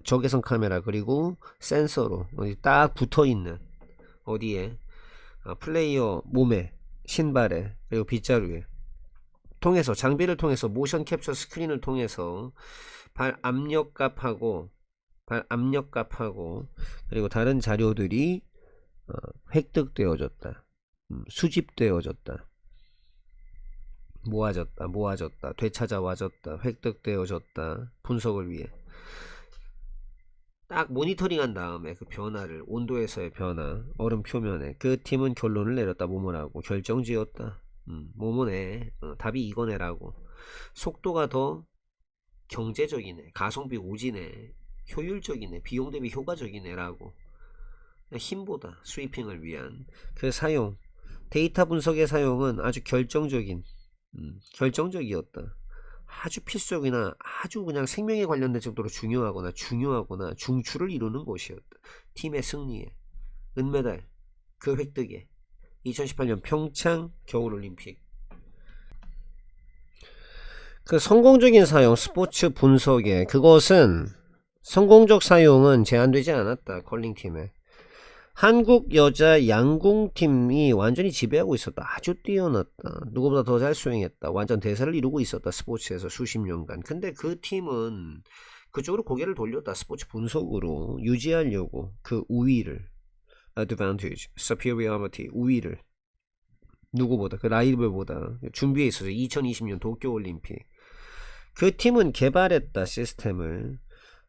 적외선 카메라 그리고 센서로 딱 붙어있는, 어디에? 플레이어 몸에, 신발에, 그리고 빗자루에 통해서, 장비를 통해서, 모션 캡처 스크린을 통해서 발 압력값하고 그리고 다른 자료들이 획득되어졌다. 수집되어졌다. 모아졌다, 되찾아와졌다, 획득되어졌다. 분석을 위해 딱 모니터링한 다음에 그 변화를, 온도에서의 변화, 얼음 표면에, 그 팀은 결론을 내렸다. 뭐뭐라고 결정지었다. 뭐뭐네, 답이 이거네라고. 속도가 더 경제적이네, 가성비 오지네, 효율적이네, 비용 대비 효과적이네 라고. 힘보다 스위핑을 위한 그 사용, 데이터 분석의 사용은 아주 결정적이었다. 아주 필수적이나 아주 그냥 생명에 관련된 정도로 중요하거나 중추를 이루는 것이었다. 팀의 승리에, 은메달 그 획득에, 2018년 평창 겨울올림픽. 그 성공적인 사용, 스포츠 분석에, 그것은 성공적 사용은 제한되지 않았다. 컬링팀에 한국 여자 양궁팀이 완전히 지배하고 있었다. 아주 뛰어났다. 누구보다 더 잘 수행했다. 완전 대세를 이루고 있었다. 스포츠에서 수십 년간. 근데 그 팀은 그쪽으로 고개를 돌렸다. 스포츠 분석으로 유지하려고 그 우위를, advantage, superiority, 우위를 누구보다, 그 라이벌보다 준비해 있어서 2020년 도쿄올림픽. 그 팀은 개발했다. 시스템을,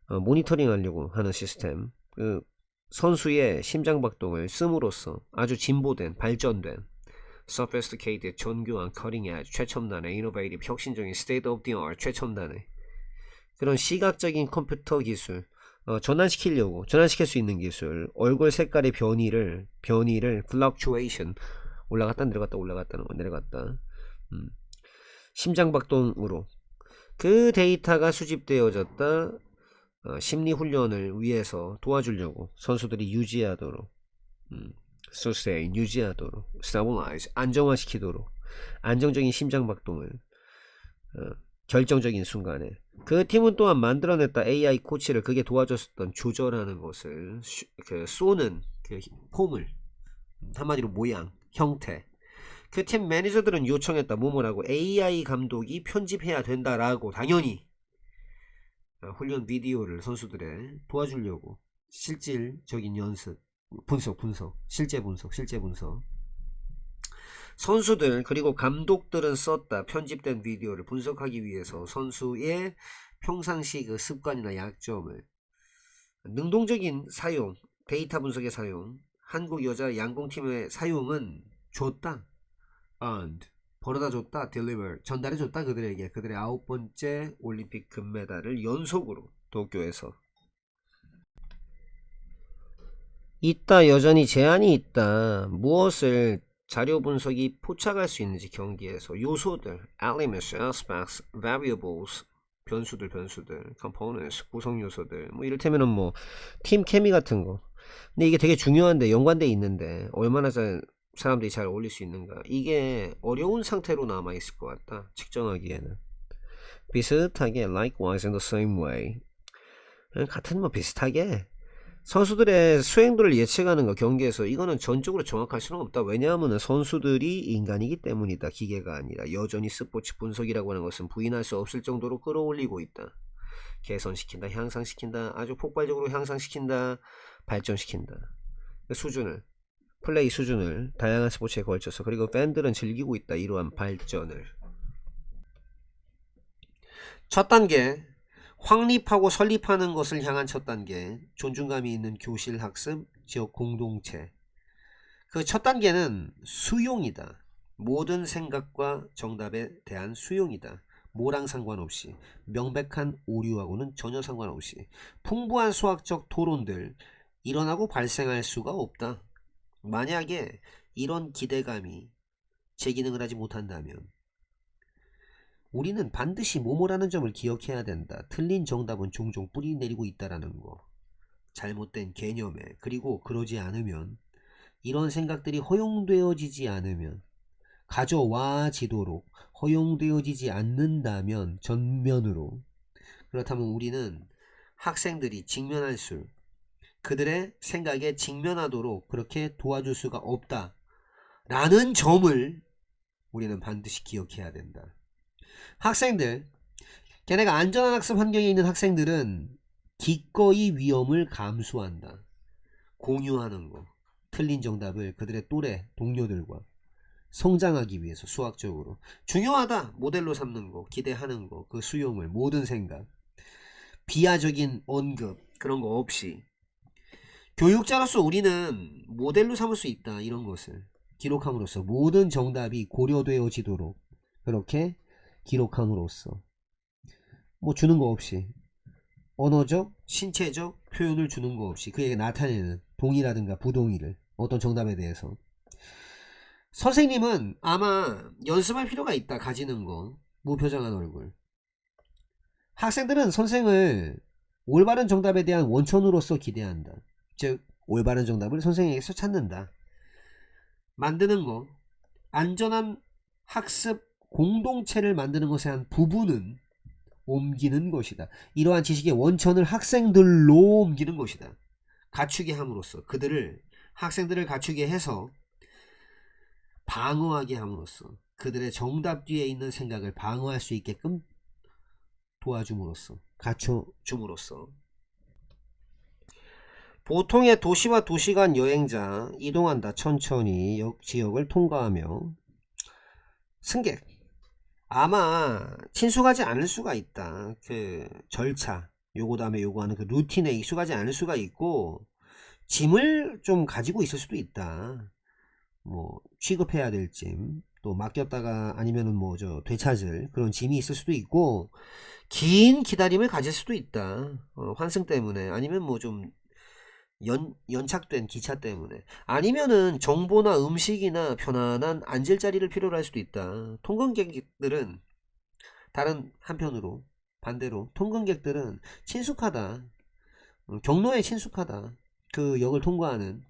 모니터링 하려고 하는 시스템. 그 선수의 심장박동을 씀으로써 아주 진보된, 발전된, sophisticated, 정교한, cutting edge, 최첨단의, innovative, 혁신적인, state of the art, 최첨단의 그런 시각적인 컴퓨터 기술, 전환시킬 수 있는 기술, 얼굴 색깔의 변이를 fluctuation, 올라갔다 내려갔다, 심장박동으로 그 데이터가 수집되어졌다. 심리훈련을 위해서 도와주려고, 선수들이 유지하도록, sustain, 유지하도록, stabilize, 안정화시키도록, 안정적인 심장박동을, 결정적인 순간에. 그 팀은 또한 만들어냈다. AI 코치를. 그게 도와줬었던, 조절하는 것을, 그 쏘는 그 폼을, 한마디로 모양, 형태. 그 팀 매니저들은 요청했다. 뭐뭐라고, AI 감독이 편집해야 된다라고. 당연히 훈련 비디오를 선수들의 도와주려고, 실질적인 연습, 실제 분석. 선수들 그리고 감독들은 썼다. 편집된 비디오를 분석하기 위해서 선수의 평상시 그 습관이나 약점을. 능동적인 사용, 데이터 분석의 사용, 한국 여자 양궁팀의 사용은 줬다. earned, 벌어다줬다. deliver, 전달해줬다. 그들에게, 그들의 9번째 올림픽 금메달을 연속으로 도쿄에서. 있다. 여전히 제한이 있다. 무엇을 자료 분석이 포착할 수 있는지, 경기에서 요소들, elements, aspects, variables, 변수들, components, 구성 요소들, 뭐 이를테면은 뭐 팀 케미 같은 거. 근데 이게 되게 중요한데, 연관돼 있는데 얼마나 사람들이 잘 어울릴 수 있는가, 이게 어려운 상태로 남아 있을 것 같다. 측정하기에는. 비슷하게 likewise in the same way. 같은 뭐 비슷하게 선수들의 수행도를 예측하는 거 경기에서 이거는 전적으로 정확할 수는 없다. 왜냐하면 선수들이 인간이기 때문이다. 기계가 아니라. 여전히 스포츠 분석이라고 하는 것은 부인할 수 없을 정도로 끌어올리고 있다. 개선시킨다, 향상시킨다, 아주 폭발적으로 향상시킨다, 발전시킨다. 수준을, 플레이 수준을 다양한 스포츠에 걸쳐서, 그리고 팬들은 즐기고 있다. 이러한 발전을. 첫 단계, 확립하고 설립하는 것을 향한 첫 단계, 존중감이 있는 교실 학습, 지역 공동체. 그 첫 단계는 수용이다. 모든 생각과 정답에 대한 수용이다. 뭐랑 상관없이, 명백한 오류하고는 전혀 상관없이 풍부한 수학적 토론들 일어나고 발생할 수가 없다. 만약에 이런 기대감이 제 기능을 하지 못한다면 우리는 반드시 뭐뭐라는 점을 기억해야 된다. 틀린 정답은 종종 뿌리 내리고 있다라는 거. 잘못된 개념에, 그리고 그러지 않으면, 이런 생각들이 허용되어지지 않으면, 가져와지도록 허용되어지지 않는다면 전면으로, 그렇다면 우리는 학생들이 직면할 수, 그들의 생각에 직면하도록 그렇게 도와줄 수가 없다 라는 점을 우리는 반드시 기억해야 된다. 학생들, 걔네가 안전한 학습 환경에 있는 학생들은 기꺼이 위험을 감수한다. 공유하는 거, 틀린 정답을 그들의 또래 동료들과 성장하기 위해서 수학적으로 중요하다. 모델로 삼는 거, 기대하는 거, 그 수용을, 모든 생각, 비하적인 언급, 그런 거 없이 교육자로서 우리는 모델로 삼을 수 있다. 이런 것을 기록함으로써 모든 정답이 고려되어지도록 그렇게 기록함으로써 뭐 주는 거 없이, 언어적, 신체적 표현을 주는 거 없이 그에게 나타내는 동의라든가 부동의를, 어떤 정답에 대해서 선생님은 아마 연습할 필요가 있다. 가지는 거, 무표정한 얼굴. 학생들은 선생을 올바른 정답에 대한 원천으로서 기대한다. 즉 올바른 정답을 선생에게서 찾는다. 만드는 거, 안전한 학습 공동체를 만드는 것에 한 부분은 옮기는 것이다. 이러한 지식의 원천을 학생들로 옮기는 것이다. 갖추게 함으로써, 그들을, 학생들을 갖추게 해서 방어하게 함으로써, 그들의 정답 뒤에 있는 생각을 방어할 수 있게끔 도와줌으로써, 갖춰줌으로써. 보통의 도시와 도시 간 여행자, 이동한다. 천천히 지역을 통과하며. 승객, 아마 친숙하지 않을 수가 있다. 그 절차, 요거 다음에 요거 하는 그 루틴에 익숙하지 않을 수가 있고, 짐을 좀 가지고 있을 수도 있다. 뭐 취급해야 될 짐, 또 맡겼다가 아니면은 뭐 저 되찾을 그런 짐이 있을 수도 있고, 긴 기다림을 가질 수도 있다. 환승 때문에, 아니면 뭐 좀 연착된 기차 때문에, 아니면은 정보나 음식이나 편안한 앉을 자리를 필요로 할 수도 있다. 통근객들은 다른 한편으로, 반대로 통근객들은 친숙하다. 경로에 친숙하다. 그 역을 통과하는,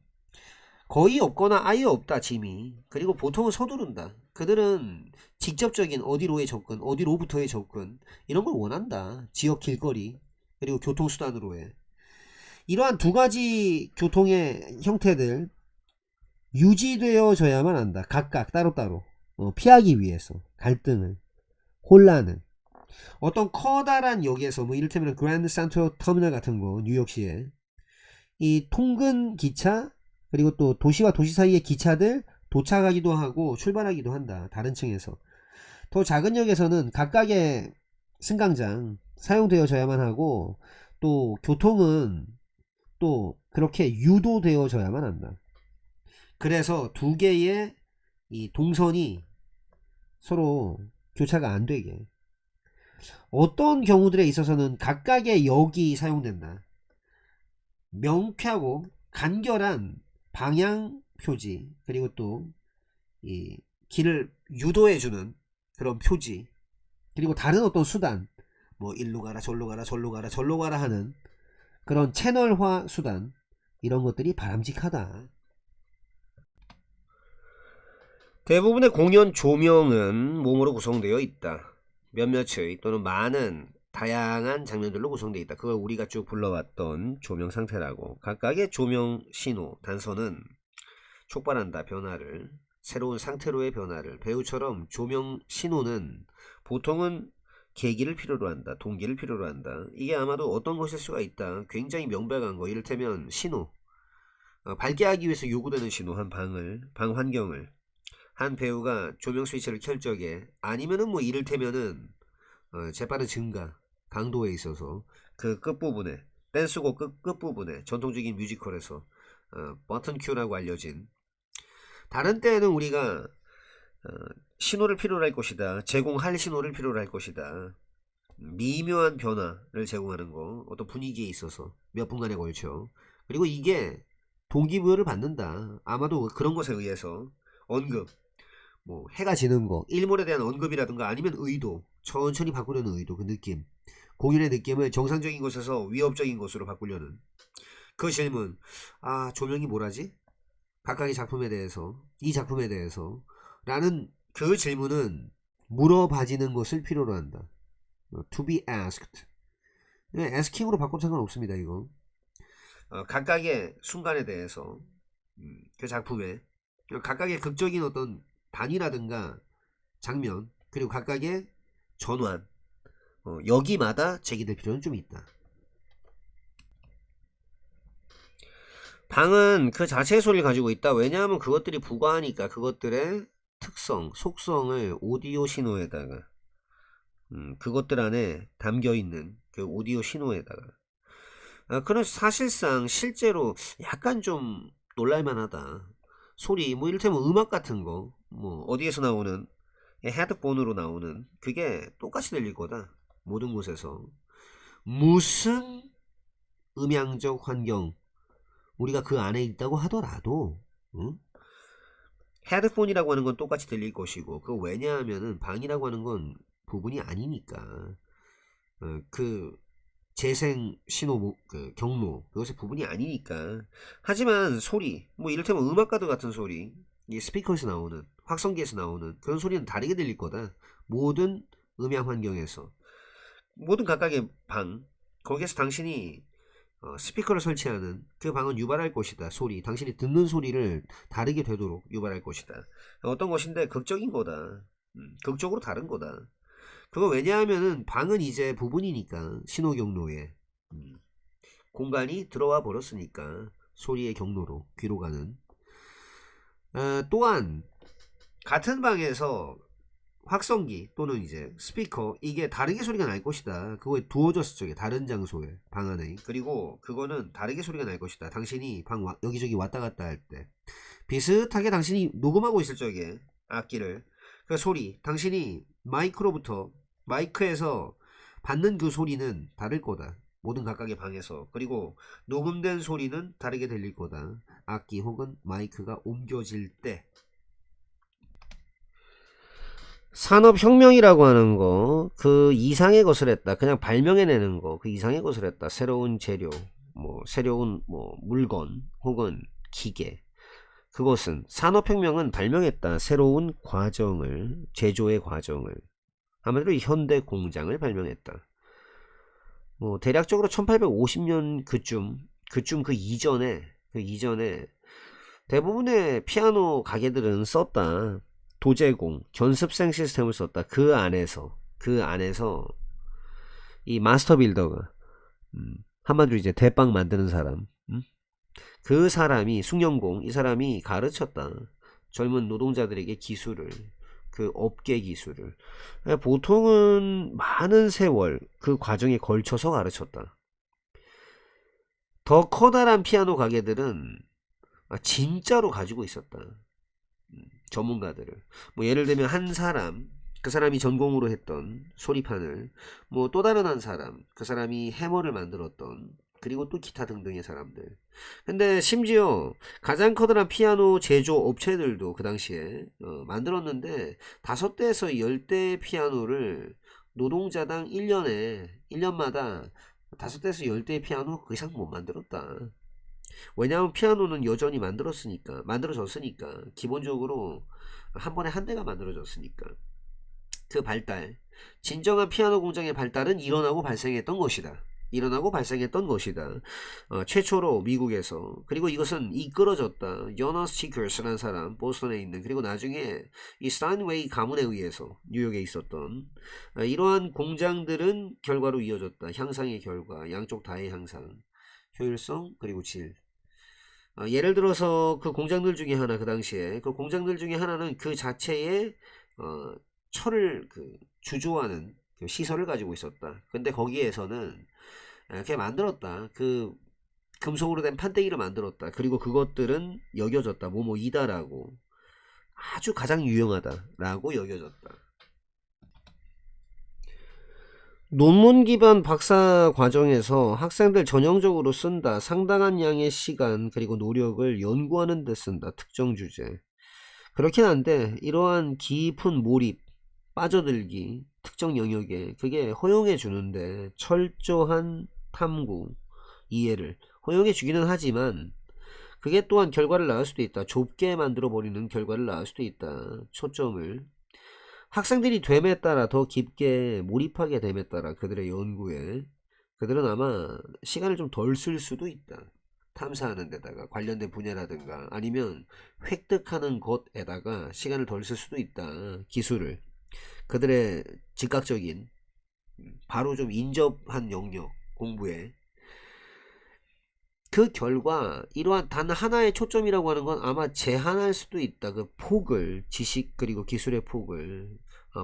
거의 없거나 아예 없다 짐이. 그리고 보통은 서두른다. 그들은 직접적인 어디로의 접근, 어디로부터의 접근, 이런 걸 원한다. 지역 길거리, 그리고 교통수단으로의 이러한 두 가지 교통의 형태들 유지되어져야만 한다. 각각 따로따로 피하기 위해서 갈등을, 혼란을. 어떤 커다란 역에서, 뭐 이를테면 그랜드 센트럴 터미널 같은 거, 뉴욕시에 이 통근 기차, 그리고 또 도시와 도시 사이의 기차들 도착하기도 하고 출발하기도 한다. 다른 층에서. 더 작은 역에서는 각각의 승강장 사용되어져야만 하고, 또 교통은 또 그렇게 유도되어져야만 한다. 그래서 두 개의 이 동선이 서로 교차가 안 되게, 어떤 경우들에 있어서는 각각의 역이 사용된다. 명쾌하고 간결한 방향 표지, 그리고 또 이 길을 유도해주는 그런 표지, 그리고 다른 어떤 수단, 뭐 일로 가라 절로 가라 절로 가라 절로 가라 하는 그런 채널화 수단, 이런 것들이 바람직하다. 대부분의 공연 조명은 몸으로 구성되어 있다. 몇몇의 또는 많은 다양한 장면들로 구성되어 있다. 그걸 우리가 쭉 불러왔던 조명 상태라고. 각각의 조명 신호 단서는 촉발한다. 변화를, 새로운 상태로의 변화를. 배우처럼 조명 신호는 보통은 계기를 필요로 한다. 동기를 필요로 한다. 이게 아마도 어떤 것일 수가 있다. 굉장히 명백한 거. 이를테면 신호, 밝게 하기 위해서 요구되는 신호. 방 환경을 한 배우가 조명 스위치를 켤 적에, 아니면은 뭐 이를테면은 재빠른 증가 강도에 있어서 그 끝부분에, 댄스곡 끝부분에 전통적인 뮤지컬에서 버튼 큐라고 알려진, 다른 때에는 우리가 신호를 필요로 할 것이다. 제공할 신호를 필요로 할 것이다. 미묘한 변화를 제공하는 거, 어떤 분위기에 있어서 몇 분간에 걸쳐. 그리고 이게 동기부여를 받는다. 아마도 그런 것에 의해서 언급, 뭐 해가 지는 거, 일몰에 대한 언급이라든가, 아니면 의도, 천천히 바꾸려는 의도, 그 느낌, 공연의 느낌을 정상적인 곳에서 위협적인 곳으로 바꾸려는 그 질문. 조명이 뭐라지? 각각의 작품에 대해서, 이 작품에 대해서 라는 그 질문은 물어봐지는 것을 필요로 한다. To be asked. asking으로 바꿔도 상관없습니다. 이거 각각의 순간에 대해서, 그 작품에 각각의 극적인 어떤 단위라든가 장면, 그리고 각각의 전환, 여기마다 제기될 필요는 좀 있다. 방은 그 자체의 소리를 가지고 있다. 왜냐하면 그것들이 부과하니까 그것들의 특성, 속성을 오디오 신호에다가, 그것들 안에 담겨있는 그 오디오 신호에다가, 그런 사실상 실제로 약간 좀 놀랄만하다. 소리, 뭐 이를테면 음악 같은 거, 뭐 어디에서 나오는 헤드폰으로 나오는 그게 똑같이 들릴 거다. 모든 곳에서 무슨 음향적 환경 우리가 그 안에 있다고 하더라도, 응? 헤드폰이라고 하는 건 똑같이 들릴 것이고, 그 왜냐하면은 방이라고 하는 건 부분이 아니니까. 그 재생 신호, 그 경로, 그것의 부분이 아니니까. 하지만 소리, 뭐 이를테면 음악가드 같은 소리, 이 스피커에서 나오는, 확성기에서 나오는 그런 소리는 다르게 들릴 거다. 모든 음향 환경에서, 모든 각각의 방, 거기에서 당신이 스피커를 설치하는 그 방은 유발할 것이다. 소리, 당신이 듣는 소리를 다르게 되도록 유발할 것이다. 어떤 것인데 극적인 거다. 극적으로 다른 거다. 그거 왜냐하면은 방은 이제 부분이니까, 신호 경로에 공간이 들어와 버렸으니까, 소리의 경로로 귀로 가는. 또한 같은 방에서 확성기 또는 이제 스피커, 이게 다르게 소리가 날 것이다. 그거에 두어졌을 적에, 다른 장소에, 방 안에. 그리고 그거는 다르게 소리가 날 것이다. 당신이 방 여기저기 왔다 갔다 할 때 비슷하게 당신이 녹음하고 있을 적에 악기를, 그 소리, 당신이 마이크에서 받는 그 소리는 다를 거다. 모든 각각의 방에서. 그리고 녹음된 소리는 다르게 들릴 거다. 악기 혹은 마이크가 옮겨질 때. 산업혁명이라고 하는 거, 그 이상의 것을 했다. 그냥 발명해내는 거, 그 이상의 것을 했다. 새로운 재료, 뭐 새로운 뭐 물건 혹은 기계. 그것은, 산업혁명은 발명했다. 새로운 과정을, 제조의 과정을. 아무래도 현대 공장을 발명했다. 뭐 대략적으로 1850년 그 이전에 대부분의 피아노 가게들은 썼다. 도제공, 견습생 시스템을 썼다. 그 안에서 이 마스터 빌더가, 한마디로 이제 대빵 만드는 사람, 그 사람이, 숭념공, 이 사람이 가르쳤다. 젊은 노동자들에게 기술을, 그 업계 기술을. 보통은 많은 세월 그 과정에 걸쳐서 가르쳤다. 더 커다란 피아노 가게들은 진짜로 가지고 있었다. 전문가들을. 뭐 예를 들면 한 사람, 그 사람이 전공으로 했던 소리판을, 뭐 또 다른 한 사람, 그 사람이 해머를 만들었던, 그리고 또 기타 등등의 사람들. 근데 심지어 가장 커다란 피아노 제조 업체들도 그 당시에 만들었는데, 5대에서 10대의 피아노를 노동자당 1년마다 5대에서 10대의 피아노 그 이상 못 만들었다. 왜냐하면 피아노는 여전히 만들어졌으니까, 기본적으로 한 번에 한 대가 만들어졌으니까. 그 발달, 진정한 피아노 공장의 발달은 일어나고 발생했던 것이다. 최초로 미국에서. 그리고 이것은 이끌어졌다. 요나스 치커스라는 사람, 보스턴에 있는, 그리고 나중에 이 스타인웨이 가문에 의해서 뉴욕에 있었던 이러한 공장들은 결과로 이어졌다. 향상의 결과, 양쪽 다의 향상, 효율성, 그리고 질. 예를 들어서 그 공장들 중에 하나, 그 당시에 그 공장들 중에 하나는 그 자체에 철을 주조하는 그 시설을 가지고 있었다. 근데 거기에서는 이렇게 만들었다. 그 금속으로 된 판때기를 만들었다. 그리고 그것들은 여겨졌다. 뭐뭐이다라고, 아주 가장 유용하다라고 여겨졌다. 논문 기반 박사 과정에서 학생들 전형적으로 쓴다. 상당한 양의 시간 그리고 노력을 연구하는 데 쓴다. 특정 주제. 그렇긴 한데 이러한 깊은 몰입, 빠져들기, 특정 영역에 그게 허용해 주는데, 철저한 탐구, 이해를 허용해 주기는 하지만 그게 또한 결과를 낳을 수도 있다. 좁게 만들어 버리는 결과를 낳을 수도 있다. 초점을 학생들이 됨에 따라, 더 깊게 몰입하게 됨에 따라 그들의 연구에, 그들은 아마 시간을 좀 덜 쓸 수도 있다. 탐사하는 데다가 관련된 분야라든가 아니면 획득하는 것에다가 시간을 덜 쓸 수도 있다. 기술을, 그들의 즉각적인 바로 좀 인접한 영역 공부에. 그 결과 이러한 단 하나의 초점이라고 하는 건 아마 제한할 수도 있다. 그 폭을, 지식 그리고 기술의 폭을,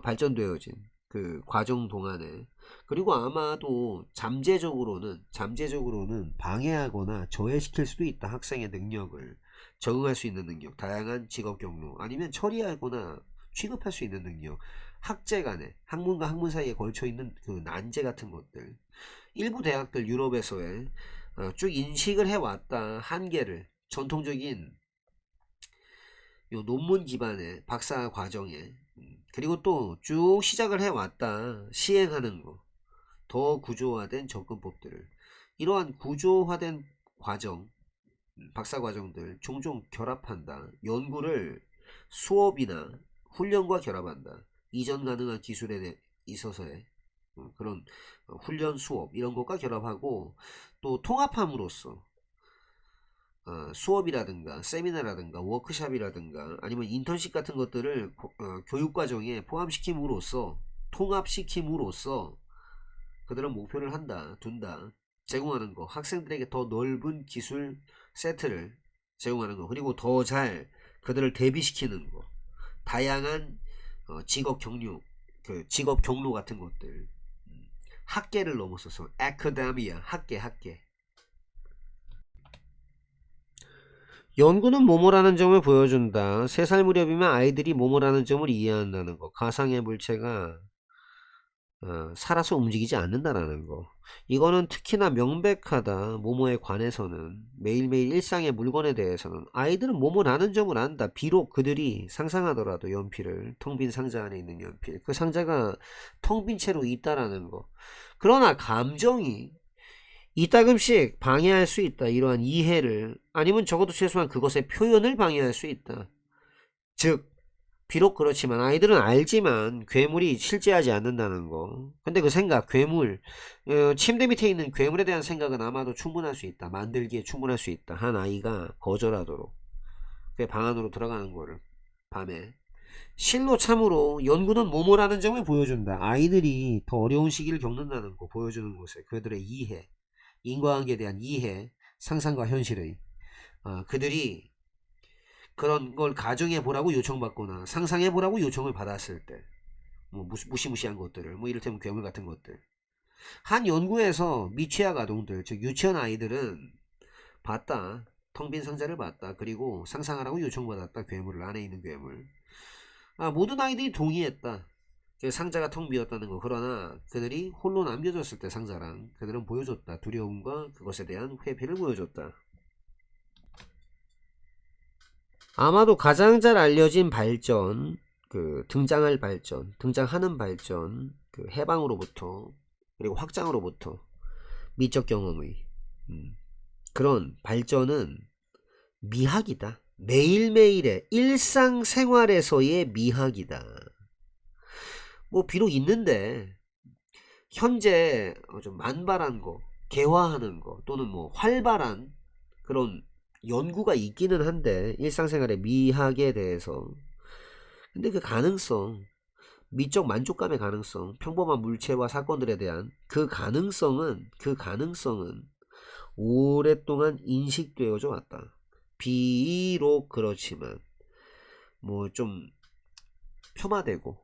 발전되어진 그 과정 동안에. 그리고 아마도 잠재적으로는 방해하거나 저해시킬 수도 있다. 학생의 능력을, 적응할 수 있는 능력, 다양한 직업 경로, 아니면 처리하거나 취급할 수 있는 능력, 학제 간에, 학문과 학문 사이에 걸쳐 있는 그 난제 같은 것들. 일부 대학들 유럽에서의 쭉 인식을 해왔다. 한계를, 전통적인 요 논문 기반의 박사 과정에. 그리고 또 쭉 시작을 해왔다. 시행하는 거, 더 구조화된 접근법들을. 이러한 구조화된 과정, 박사 과정들 종종 결합한다. 연구를 수업이나 훈련과 결합한다. 이전 가능한 기술에 있어서의 그런 훈련, 수업 이런 것과 결합하고, 또 통합함으로써 수업이라든가 세미나라든가 워크샵이라든가 아니면 인턴십 같은 것들을 교육과정에 포함시킴으로써, 통합시킴으로써 그들은 목표를 둔다. 제공하는 거, 학생들에게 더 넓은 기술 세트를 제공하는 거, 그리고 더 잘 그들을 대비시키는 거, 다양한 직업 경로 같은 것들. 학계를 넘어서서 아카데미아, 학계. 연구는 뭐뭐라는 점을 보여준다. 3살 무렵이면 아이들이 뭐뭐라는 점을 이해한다는 거. 가상의 물체가 살아서 움직이지 않는다라는 거. 이거는 특히나 명백하다. 뭐뭐에 관해서는, 매일매일 일상의 물건에 대해서는 아이들은 뭐뭐라는 점을 안다. 비록 그들이 상상하더라도, 연필을, 텅 빈 상자 안에 있는 연필, 그 상자가 텅 빈 채로 있다라는 거. 그러나 감정이 이따금씩 방해할 수 있다. 이러한 이해를, 아니면 적어도 최소한 그것의 표현을 방해할 수 있다. 즉, 비록 그렇지만 아이들은 알지만 괴물이 실제하지 않는다는 거. 근데 그 생각, 괴물, 침대 밑에 있는 괴물에 대한 생각은 아마도 충분할 수 있다. 만들기에 충분할 수 있다. 한 아이가 거절하도록. 그 방 안으로 들어가는 거를 밤에. 실로 참으로 연구는 뭐뭐라는 점을 보여준다. 아이들이 더 어려운 시기를 겪는다는 거 보여주는 곳에 그들의 이해, 인과관계에 대한 이해, 상상과 현실의, 그들이 그런 걸 가정해 보라고 요청받거나 상상해 보라고 요청을 받았을 때, 뭐 무시무시한 것들을, 뭐 이를테면 괴물 같은 것들. 한 연구에서 미취학 아동들, 즉 유치원 아이들은 봤다. 텅 빈 상자를 봤다. 그리고 상상하라고 요청받았다. 괴물을, 안에 있는 괴물. 모든 아이들이 동의했다. 상자가 텅 비었다는 거. 그러나 그들이 홀로 남겨졌을 때 상자랑 그들은 보여줬다. 두려움과 그것에 대한 회피를 보여줬다. 아마도 가장 잘 알려진 발전, 등장하는 발전, 해방으로부터 그리고 확장으로부터 미적 경험의 그런 발전은 미학이다. 매일매일의 일상생활에서의 미학이다. 뭐 비록 있는데 현재 좀 만발한 거, 개화하는 거 또는 뭐 활발한 그런 연구가 있기는 한데 일상생활의 미학에 대해서. 근데 그 가능성, 미적 만족감의 가능성, 평범한 물체와 사건들에 대한 그 가능성은 오랫동안 인식되어져 왔다. 비록 그렇지만 뭐 좀 폄하되고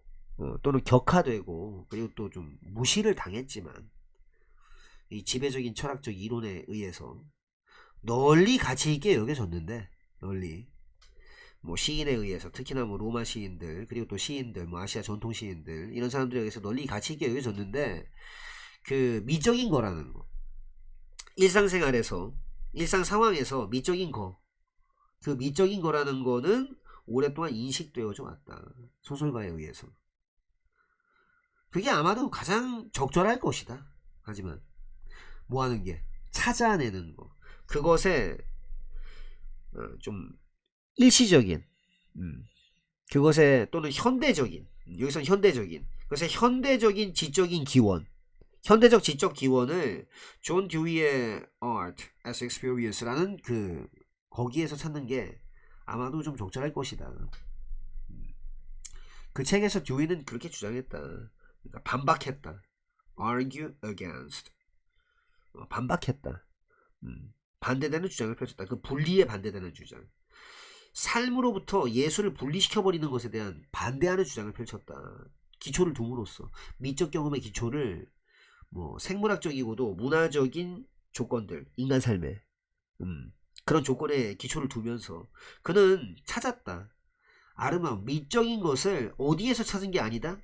또는 격화되고 그리고 또 좀 무시를 당했지만 이 지배적인 철학적 이론에 의해서 널리 가치 있게 여겨졌는데, 널리 뭐 시인에 의해서, 특히나 뭐 로마 시인들 그리고 또 시인들, 뭐 아시아 전통 시인들 이런 사람들에 의해서 널리 가치 있게 여겨졌는데, 그 미적인 거라는 거, 일상생활에서 일상 상황에서 미적인 거, 그 미적인 거라는 거는 오랫동안 인식되어져 왔다. 소설가에 의해서. 그게 아마도 가장 적절할 것이다. 하지만 뭐 하는 게 찾아내는 거, 그것에 좀 일시적인 그것에 또는 현대적인, 여기서는 현대적인, 그것의 현대적인 지적인 기원, 현대적 지적 기원을 존 듀이의 Art as Experience라는 그 거기에서 찾는 게 아마도 좀 적절할 것이다. 그 책에서 듀이는 그렇게 주장했다. 그러니까 반박했다. Argue against. 반박했다. 반대되는 주장을 펼쳤다. 그 분리에 반대되는 주장. 삶으로부터 예술을 분리시켜버리는 것에 대한 반대하는 주장을 펼쳤다. 기초를 둠으로써 미적 경험의 기초를 뭐 생물학적이고도 문화적인 조건들, 인간 삶에 그런 조건에 기초를 두면서 그는 찾았다. 아르망, 미적인 것을 어디에서 찾은 게 아니다.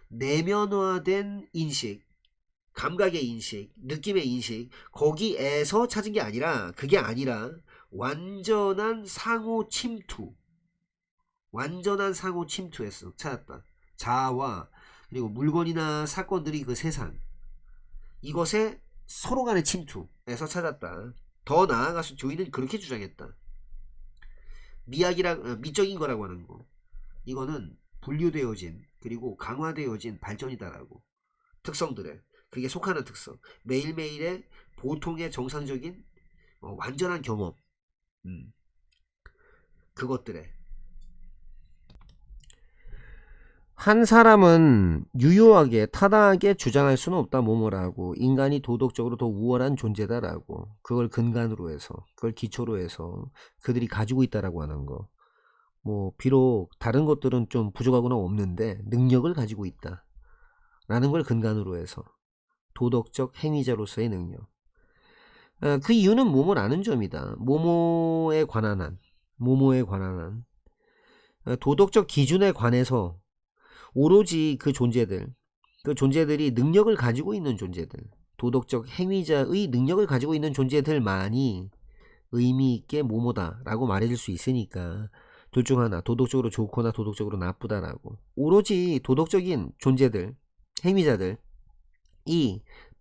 내면화된 인식, 감각의 인식, 느낌의 인식, 거기에서 찾은 게 아니라, 그게 아니라 완전한 상호 침투, 완전한 상호 침투에서 찾았다. 자아와 그리고 물건이나 사건들이 그 세상, 이것에 서로 간의 침투에서 찾았다. 더 나아가서 조이는 그렇게 주장했다. 미적인 거라고 하는 거, 이거는 분류되어진 그리고 강화되어진 발전이다라고. 특성들에, 그게 속하는 특성, 매일매일의 보통의 정상적인 완전한 경험, 그것들에. 한 사람은 유효하게 타당하게 주장할 수는 없다 뭐뭐라고. 인간이 도덕적으로 더 우월한 존재다라고. 그걸 근간으로 해서, 그걸 기초로 해서 그들이 가지고 있다라고 하는 거. 뭐 비록 다른 것들은 좀 부족하거나 없는데 능력을 가지고 있다 라는 걸 근간으로 해서 도덕적 행위자로서의 능력. 그 이유는 뭐뭐라는 점이다. 뭐뭐에 관한 한 도덕적 기준에 관해서 오로지 그 존재들이 능력을 가지고 있는 존재들, 도덕적 행위자의 능력을 가지고 있는 존재들만이 의미 있게 뭐뭐다 라고 말해줄 수 있으니까 둘 중 하나, 도덕적으로 좋거나 도덕적으로 나쁘다라고. 오로지 도덕적인 존재들, 행위자들이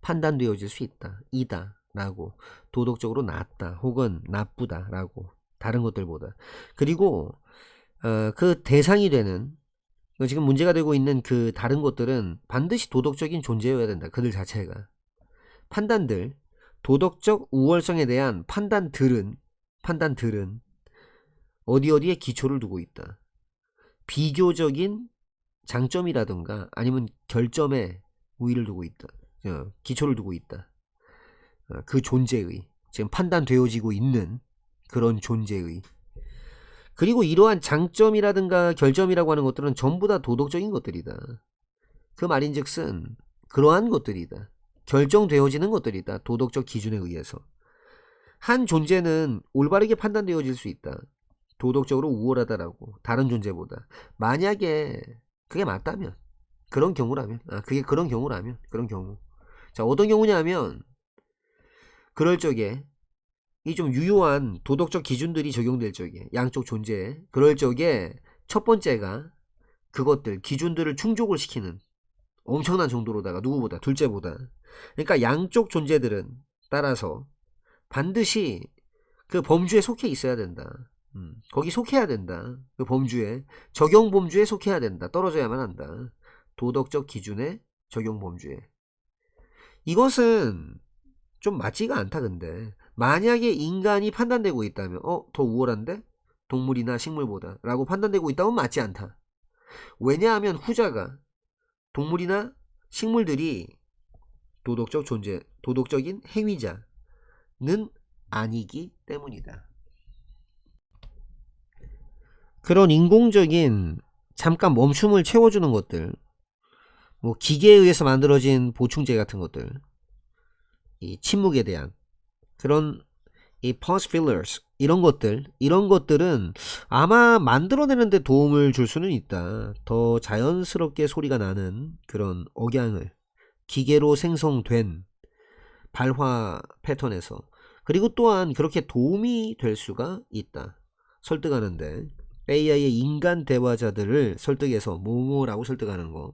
판단되어질 수 있다, 이다 라고. 도덕적으로 낫다 혹은 나쁘다 라고, 다른 것들보다. 그리고 그 대상이 되는, 지금 문제가 되고 있는 그 다른 것들은 반드시 도덕적인 존재여야 된다. 그들 자체가. 판단들, 도덕적 우월성에 대한 판단들은 어디에 기초를 두고 있다. 비교적인 장점이라든가 아니면 결점에 우위를 두고 있다. 기초를 두고 있다. 그 존재의, 지금 판단되어지고 있는 그런 존재의. 그리고 이러한 장점이라든가 결점이라고 하는 것들은 전부 다 도덕적인 것들이다. 그 말인즉슨 그러한 것들이다. 결정되어지는 것들이다. 도덕적 기준에 의해서. 한 존재는 올바르게 판단되어질 수 있다. 도덕적으로 우월하다라고, 다른 존재보다. 만약에 그게 맞다면, 그런 경우. 자, 어떤 경우냐면, 그럴 적에 이 좀 유효한 도덕적 기준들이 적용될 적에, 양쪽 존재에, 그럴 적에 첫 번째가 그것들 기준들을 충족을 시키는 엄청난 정도로다가 누구보다, 둘째보다. 그러니까 양쪽 존재들은 따라서 반드시 그 범주에 속해 있어야 된다. 거기 속해야 된다. 그 범주에, 적용 범주에 속해야 된다. 떨어져야만 한다. 도덕적 기준의 적용 범주에. 이것은 좀 맞지가 않다. 근데 만약에 인간이 판단되고 있다면 더 우월한데? 동물이나 식물보다 라고 판단되고 있다면 맞지 않다. 왜냐하면 후자가 동물이나 식물들이 도덕적 존재, 도덕적인 행위자는 아니기 때문이다. 그런 인공적인 잠깐 멈춤을 채워주는 것들, 뭐 기계에 의해서 만들어진 보충제 같은 것들, 이 침묵에 대한 그런 이 pause fillers 이런 것들은 아마 만들어내는데 도움을 줄 수는 있다. 더 자연스럽게 소리가 나는 그런 억양을 기계로 생성된 발화 패턴에서, 그리고 또한 그렇게 도움이 될 수가 있다. 설득하는데 AI의 인간 대화자들을 설득해서 뭐뭐라고 설득하는 거,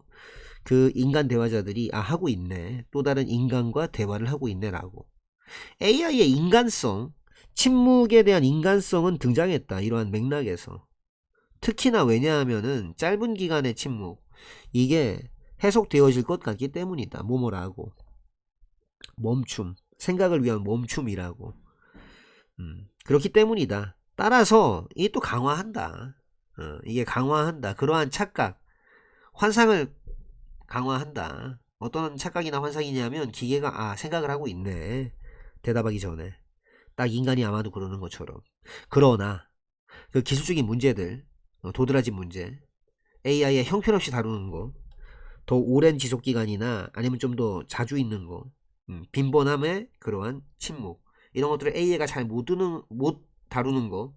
그 인간 대화자들이 하고 있네, 또 다른 인간과 대화를 하고 있네 라고. AI의 인간성, 침묵에 대한 인간성은 등장했다. 이러한 맥락에서. 특히나 왜냐하면은 짧은 기간의 침묵, 이게 해석되어질 것 같기 때문이다. 뭐뭐라고. 멈춤, 생각을 위한 멈춤이라고. 그렇기 때문이다. 따라서 이게 또 강화한다. 이게 강화한다. 그러한 착각, 환상을 강화한다. 어떤 착각이나 환상이냐면 기계가 생각을 하고 있네, 대답하기 전에. 딱 인간이 아마도 그러는 것처럼. 그러나 그 기술적인 문제들, 도드라진 문제, AI의 형편없이 다루는 거, 더 오랜 지속기간이나 아니면 좀 더 자주 있는 거, 빈번함의 그러한 침묵, 이런 것들을 AI가 잘 못 다루는 거,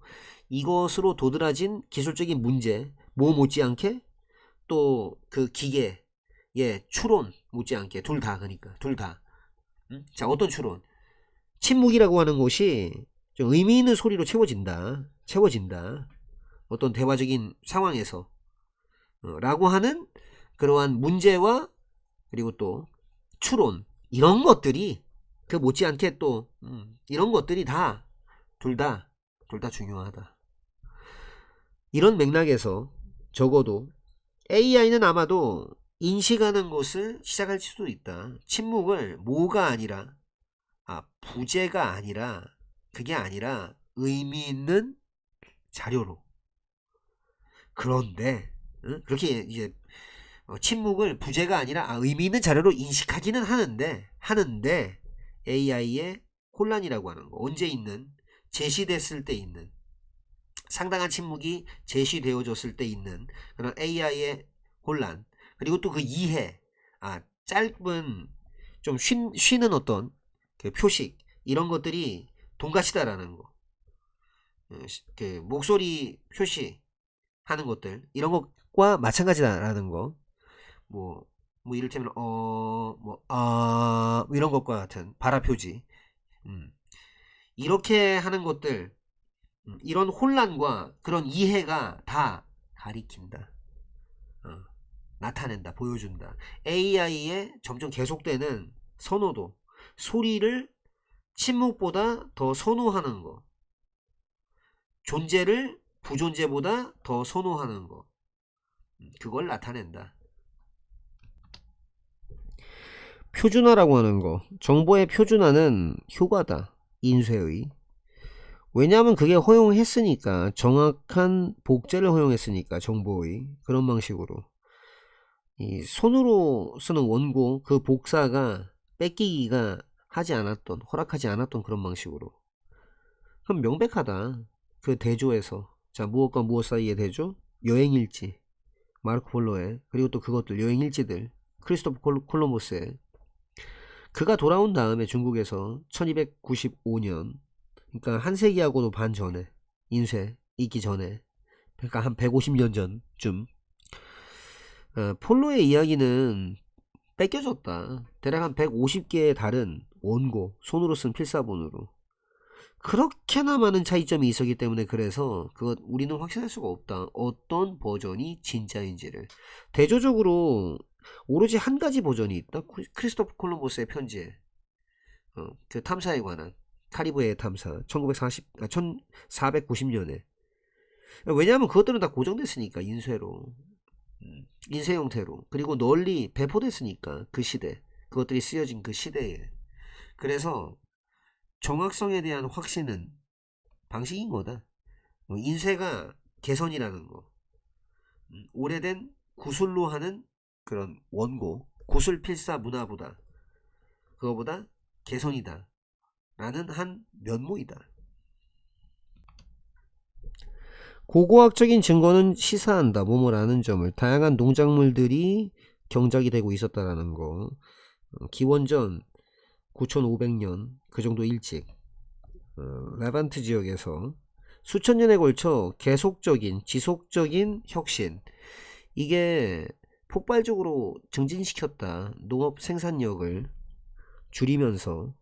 이것으로 도드라진 기술적인 문제, 뭐 못지않게 또 그 기계의 추론 못지않게, 둘 다. 그러니까 둘 다. 자, 어떤 추론? 침묵이라고 하는 것이 좀 의미 있는 소리로 채워진다. 어떤 대화적인 상황에서 라고 하는 그러한 문제와, 그리고 또 추론, 이런 것들이 그 못지않게 또 이런 것들이 다 둘 다 중요하다. 이런 맥락에서 적어도 AI는 아마도 인식하는 것을 시작할 수도 있다. 침묵을 뭐가 아니라, 부재가 아니라, 그게 아니라 의미 있는 자료로. 그런데 그렇게 이제 침묵을 부재가 아니라 의미 있는 자료로 인식하기는 하는데 AI의 혼란이라고 하는 거, 언제 있는, 제시됐을 때 있는, 상당한 침묵이 제시되어졌을 때 있는 그런 AI의 혼란, 그리고 또 그 이해, 짧은 좀 쉬는 어떤 그 표식, 이런 것들이 동같이다라는 거, 그 목소리 표시하는 것들, 이런 것과 마찬가지다라는 거, 뭐 이를테면 뭐 이런 것과 같은 발화 표지, 이렇게 하는 것들, 이런 혼란과 그런 이해가 다 가리킨다. 나타낸다, 보여준다. AI의 점점 계속되는 선호도, 소리를 침묵보다 더 선호하는 거, 존재를 부존재보다 더 선호하는 거, 그걸 나타낸다. 표준화라고 하는 거, 정보의 표준화는 효과다. 인쇄의. 왜냐하면 그게 허용했으니까, 정확한 복제를 허용했으니까, 정보의 그런 방식으로 이 손으로 쓰는 원고, 그 복사가 뺏기기가 허락하지 않았던 그런 방식으로. 그럼 명백하다. 그 대조에서, 자, 무엇과 무엇 사이의 대조? 여행일지, 마르코 폴로의, 그리고 또 그것들 여행일지들, 크리스토프 콜럼버스의. 그가 돌아온 다음에 중국에서 1295년, 그러니까 한 세기하고도 반 전에, 인쇄 있기 전에, 그러니까 한 150년 전쯤, 폴로의 이야기는 뺏겨졌다. 대략 한 150개의 다른 원고, 손으로 쓴 필사본으로. 그렇게나 많은 차이점이 있었기 때문에, 그래서 그것 우리는 확신할 수가 없다. 어떤 버전이 진짜인지를. 대조적으로 오로지 한 가지 버전이 있다. 크리스토프 콜럼버스의 편지에, 그 탐사에 관한, 카리브해 탐사 1490년에. 왜냐하면 그것들은 다 고정됐으니까, 인쇄로. 인쇄 형태로. 그리고 널리 배포됐으니까 그 시대, 그것들이 쓰여진 그 시대에. 그래서 정확성에 대한 확신은 방식인 거다. 인쇄가 개선이라는 거. 오래된 구슬로 하는 그런 원고, 구슬 필사 문화보다, 그거보다 개선이다 라는 한 면모이다. 고고학적인 증거는 시사한다. 뭐뭐라는 점을. 다양한 농작물들이 경작이 되고 있었다라는 거. 기원전 9500년 그 정도 일찍 레반트 지역에서 수천 년에 걸쳐 계속적인 지속적인 혁신, 이게 폭발적으로 증진시켰다. 농업 생산력을 줄이면서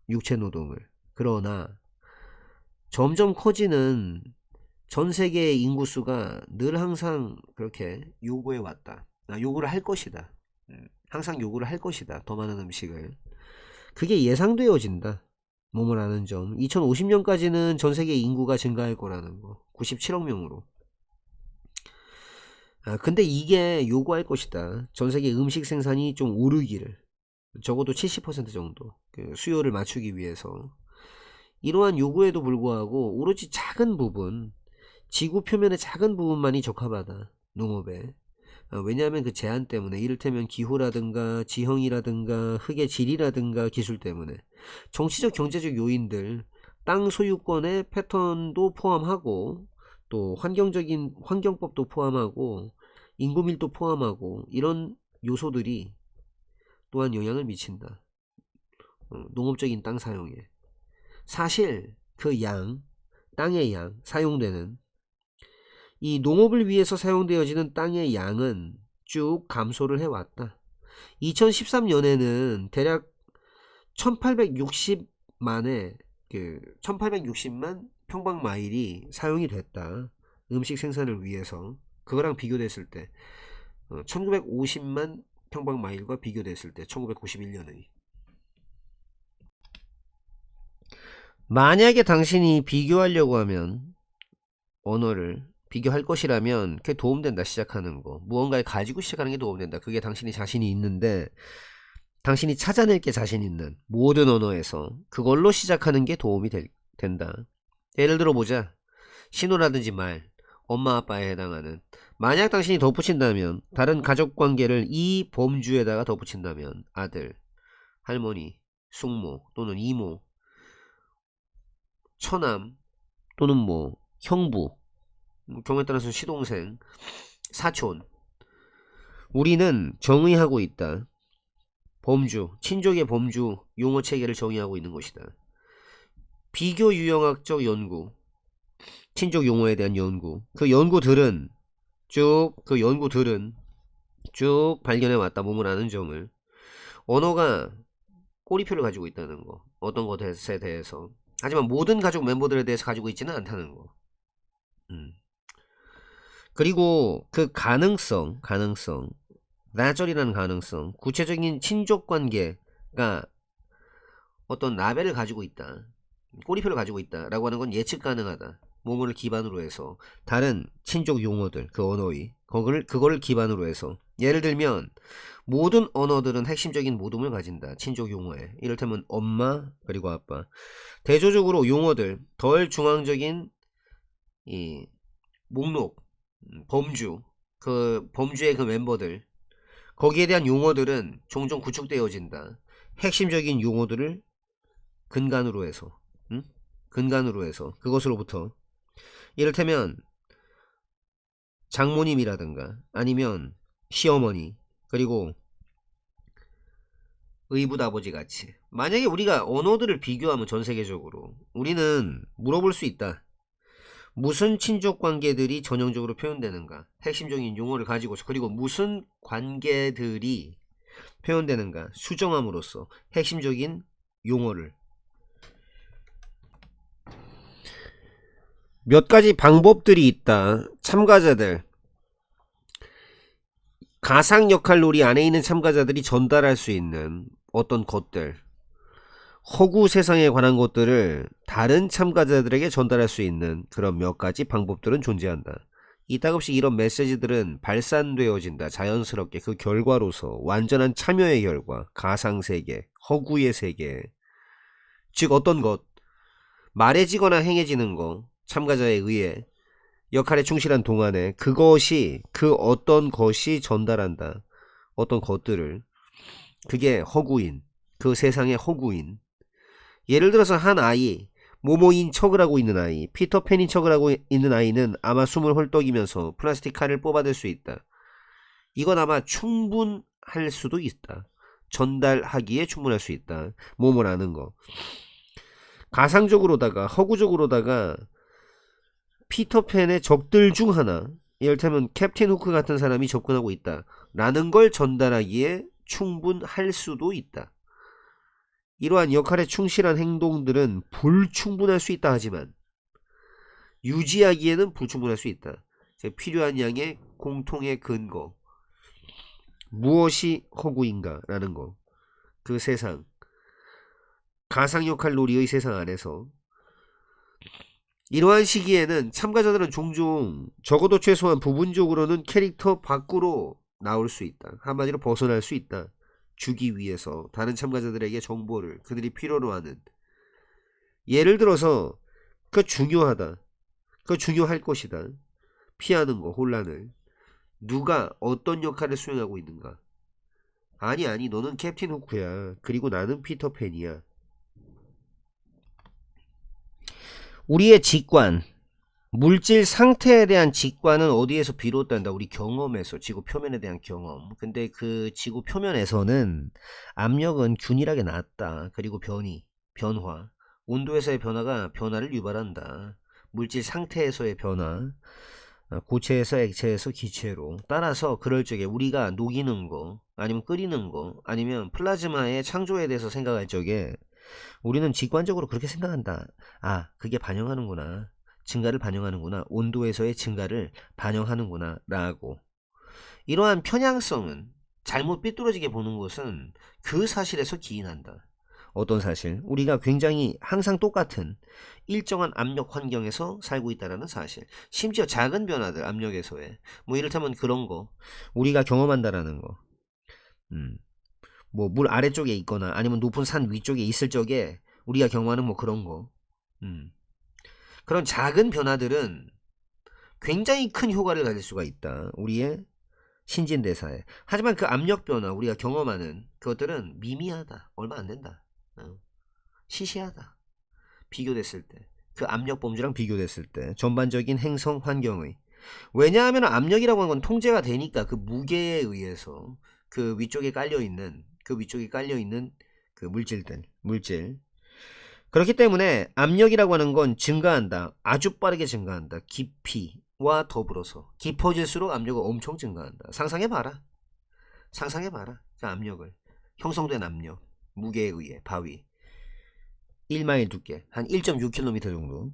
육체 노동을. 그러나 점점 커지는 전 세계의 인구수가 늘 항상 그렇게 요구해 왔다. 요구를 할 것이다. 항상 요구를 할 것이다. 더 많은 음식을. 그게 예상되어진다. 뭐뭐라는 점. 2050년까지는 전 세계 인구가 증가할 거라는 거. 97억 명으로. 근데 이게 요구할 것이다. 전 세계 음식 생산이 좀 오르기를. 적어도 70% 정도. 그 수요를 맞추기 위해서. 이러한 요구에도 불구하고 오로지 작은 부분, 지구 표면의 작은 부분만이 적합하다. 농업에. 왜냐하면 그 제한 때문에, 이를테면 기후라든가 지형이라든가 흙의 질이라든가 기술 때문에, 정치적 경제적 요인들, 땅 소유권의 패턴도 포함하고, 또 환경법도 포함하고, 인구밀도 포함하고, 이런 요소들이 또한 영향을 미친다. 농업적인 땅 사용에. 사실 그 땅의 양, 사용되는 이 농업을 위해서 사용되어지는 땅의 양은 쭉 감소를 해왔다. 2013년에는 대략 1860만 평방마일이 사용이 됐다. 음식 생산을 위해서. 그거랑 비교됐을 때 1950만 평방마일과 비교됐을 때 1991년의. 만약에 당신이 비교하려고 하면, 언어를 비교할 것이라면 그게 도움된다. 시작하는 거. 무언가를 가지고 시작하는 게 도움된다. 그게 당신이 자신이 있는데, 당신이 찾아낼 게 자신 있는 모든 언어에서 그걸로 시작하는 게 도움이 된다. 예를 들어 보자. 신호라든지 말, 엄마 아빠에 해당하는. 만약 당신이 덧붙인다면, 다른 가족관계를 이 범주에다가 덧붙인다면, 아들, 할머니, 숙모 또는 이모, 처남 또는 뭐 형부, 경우에 따라서 시동생, 사촌. 우리는 정의하고 있다. 범주, 친족의 범주 용어 체계를 정의하고 있는 것이다. 비교 유형학적 연구, 친족 용어에 대한 연구. 그 연구들은 쭉 발견해 왔다. 뭐뭐라는 점을. 언어가 꼬리표를 가지고 있다는 거. 어떤 것에 대해서. 하지만 모든 가족 멤버들에 대해서 가지고 있지는 않다는 거. 그리고 그 가능성, 나절이라는 가능성, 구체적인 친족 관계가 어떤 라벨을 가지고 있다, 꼬리표를 가지고 있다 라고 하는 건 예측 가능하다. 뭐뭐를 기반으로 해서 다른 친족 용어들, 그 언어의 그거를 기반으로 해서. 예를 들면 모든 언어들은 핵심적인 모둠을 가진다. 친족 용어에. 이를테면 엄마 그리고 아빠. 대조적으로 용어들, 덜 중앙적인 이 목록, 범주, 그 범주의 그 멤버들, 거기에 대한 용어들은 종종 구축되어진다. 핵심적인 용어들을 근간으로 해서, 그것으로부터. 이를테면 장모님이라든가 아니면 시어머니, 그리고 의붓아버지 같이. 만약에 우리가 언어들을 비교하면 전세계적으로 우리는 물어볼 수 있다. 무슨 친족 관계들이 전형적으로 표현되는가, 핵심적인 용어를 가지고서. 그리고 무슨 관계들이 표현되는가, 수정함으로써 핵심적인 용어를. 몇 가지 방법들이 있다. 참가자들, 가상 역할놀이 안에 있는 참가자들이 전달할 수 있는 어떤 것들, 허구 세상에 관한 것들을 다른 참가자들에게 전달할 수 있는 그런 몇 가지 방법들은 존재한다. 이따금씩 이런 메시지들은 발산되어진다. 자연스럽게 그 결과로서 완전한 참여의 결과, 가상세계, 허구의 세계, 즉 어떤 것, 말해지거나 행해지는 것, 참가자에 의해 역할에 충실한 동안에 그것이 그 어떤 것이 전달한다. 어떤 것들을. 그게 허구인, 그 세상의 허구인. 예를 들어서 한 아이, 모모인 척을 하고 있는 아이, 피터팬인 척을 하고 있는 아이는 아마 숨을 헐떡이면서 플라스틱 칼을 뽑아댈 수 있다. 이건 아마 충분할 수도 있다. 전달하기에 충분할 수 있다. 모모라는 거. 가상적으로다가 허구적으로다가 피터팬의 적들 중 하나, 이를테면 캡틴 후크 같은 사람이 접근하고 있다 라는 걸 전달하기에 충분할 수도 있다. 이러한 역할에 충실한 행동들은 불충분할 수 있다 하지만 유지하기에는 불충분할 수 있다. 필요한 양의 공통의 근거, 무엇이 허구인가 라는 거, 그 세상, 가상역할 놀이의 세상 안에서 이러한 시기에는 참가자들은 종종 적어도 최소한 부분적으로는 캐릭터 밖으로 나올 수 있다. 한마디로 벗어날 수 있다. 주기 위해서 다른 참가자들에게 정보를 그들이 필요로 하는. 예를 들어서 그 중요하다. 그 중요할 것이다. 피하는 거, 혼란을. 누가 어떤 역할을 수행하고 있는가. 아니 너는 캡틴 후크야. 그리고 나는 피터팬이야. 우리의 직관, 물질 상태에 대한 직관은 어디에서 비롯된다? 우리 경험에서, 지구 표면에 대한 경험. 근데 그 지구 표면에서는 압력은 균일하게 낮다. 그리고 변화, 온도에서의 변화가 변화를 유발한다. 물질 상태에서의 변화, 고체에서 액체에서 기체로. 따라서 그럴 적에 우리가 녹이는 거, 아니면 끓이는 거, 아니면 플라즈마의 창조에 대해서 생각할 적에 우리는 직관적으로 그렇게 생각한다. 아, 그게 반영하는구나. 증가를 반영하는구나. 온도에서의 증가를 반영하는구나. 라고. 이러한 편향성은 잘못 삐뚤어지게 보는 것은 그 사실에서 기인한다. 어떤 사실? 우리가 굉장히 항상 똑같은 일정한 압력 환경에서 살고 있다는 사실. 심지어 작은 변화들, 압력에서의. 뭐 이를테면 그런 거. 우리가 경험한다라는 거. 뭐 물 아래쪽에 있거나 아니면 높은 산 위쪽에 있을 적에 우리가 경험하는 뭐 그런 거. 그런 작은 변화들은 굉장히 큰 효과를 가질 수가 있다. 우리의 신진대사에. 하지만 그 압력 변화, 우리가 경험하는 그것들은 미미하다. 얼마 안 된다. 시시하다. 비교됐을 때. 그 압력 범주랑 비교됐을 때. 전반적인 행성 환경의. 왜냐하면 압력이라고 하는 건 통제가 되니까 그 무게에 의해서 그 위쪽에 깔려있는 그 물질. 그렇기 때문에 압력이라고 하는 건 증가한다. 아주 빠르게 증가한다. 깊이와 더불어서. 깊어질수록 압력은 엄청 증가한다. 상상해봐라. 그 압력을. 형성된 압력. 무게에 의해 바위. 1마일 두께. 한 1.6km 정도.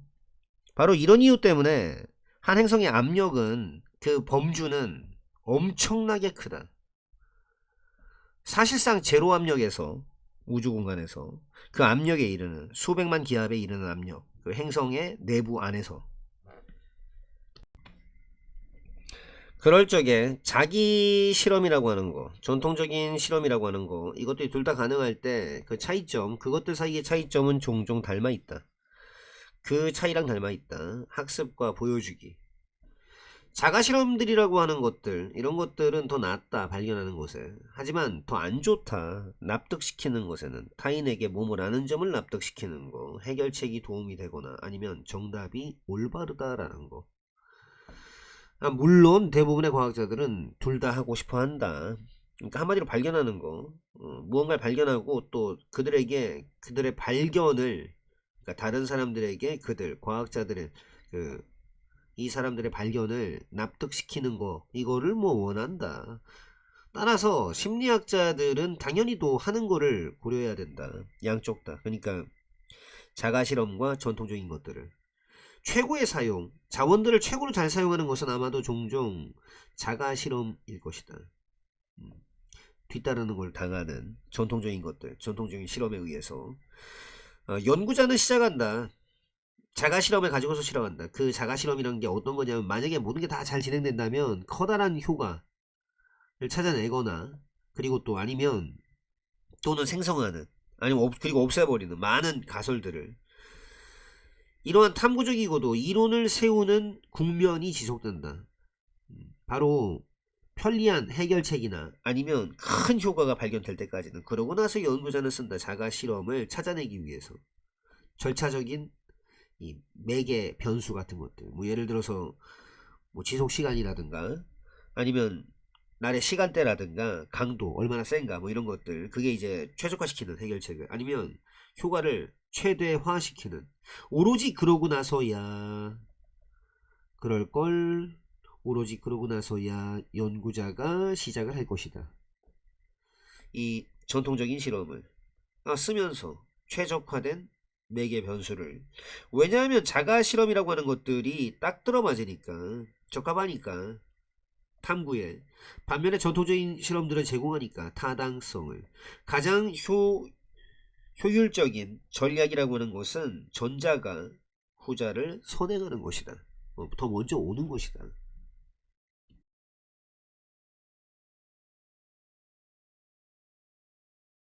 바로 이런 이유 때문에 한 행성의 압력은, 그 범주는 엄청나게 크다. 사실상 제로 압력에서, 우주 공간에서 그 압력에 이르는, 수백만 기압에 이르는 압력, 그 행성의 내부 안에서. 그럴 적에 자기 실험이라고 하는 거, 전통적인 실험이라고 하는 거, 이것들이 둘 다 가능할 때 그 차이점, 그것들 사이의 차이점은 종종 닮아 있다. 그 차이랑 닮아 있다. 학습과 보여주기. 자가 실험들이라고 하는 것들, 이런 것들은 더 낫다, 발견하는 것에. 하지만 더 안 좋다, 납득시키는 것에는. 타인에게 몸을 아는 점을 납득시키는 거, 해결책이 도움이 되거나 아니면 정답이 올바르다라는 거. 물론 대부분의 과학자들은 둘 다 하고 싶어 한다. 그러니까 한마디로 발견하는 거, 무언가를 발견하고 또 그들에게 그들의 발견을, 그러니까 다른 사람들에게 과학자들의 이 사람들의 발견을 납득시키는 거, 이거를 뭐 원한다. 따라서 심리학자들은 당연히 또 하는 거를 고려해야 된다. 양쪽 다. 그러니까 자가실험과 전통적인 것들을. 최고의 사용, 자원들을 최고로 잘 사용하는 것은 아마도 종종 자가실험일 것이다. 뒤따르는 걸 당하는 전통적인 것들, 전통적인 실험에 의해서. 연구자는 시작한다. 자가 실험을 가지고서 실험한다. 그 자가 실험이라는 게 어떤 거냐면, 만약에 모든 게 다 잘 진행된다면 커다란 효과를 찾아내거나, 그리고 또 아니면 또는 생성하는, 아니면 그리고 없애버리는 많은 가설들을, 이러한 탐구적이고도 이론을 세우는 국면이 지속된다. 바로 편리한 해결책이나 아니면 큰 효과가 발견될 때까지는. 그러고 나서 연구자는 쓴다. 자가 실험을 찾아내기 위해서 절차적인 이 매개 변수 같은 것들, 뭐 예를 들어서 뭐 지속 시간이라든가 아니면 날의 시간대라든가 강도 얼마나 센가 뭐 이런 것들, 그게 이제 최적화시키는 해결책을, 아니면 효과를 최대화시키는, 오로지 그러고 나서야 그럴걸, 오로지 그러고 나서야 연구자가 시작을 할 것이다. 이 전통적인 실험을 쓰면서 최적화된 매개 변수를. 왜냐하면 자가 실험이라고 하는 것들이 딱 들어맞으니까, 적합하니까 탐구에. 반면에 전통적인 실험들은 제공하니까 타당성을. 가장 효율적인 전략이라고 하는 것은 전자가 후자를 선행하는 것이다. 더 먼저 오는 것이다.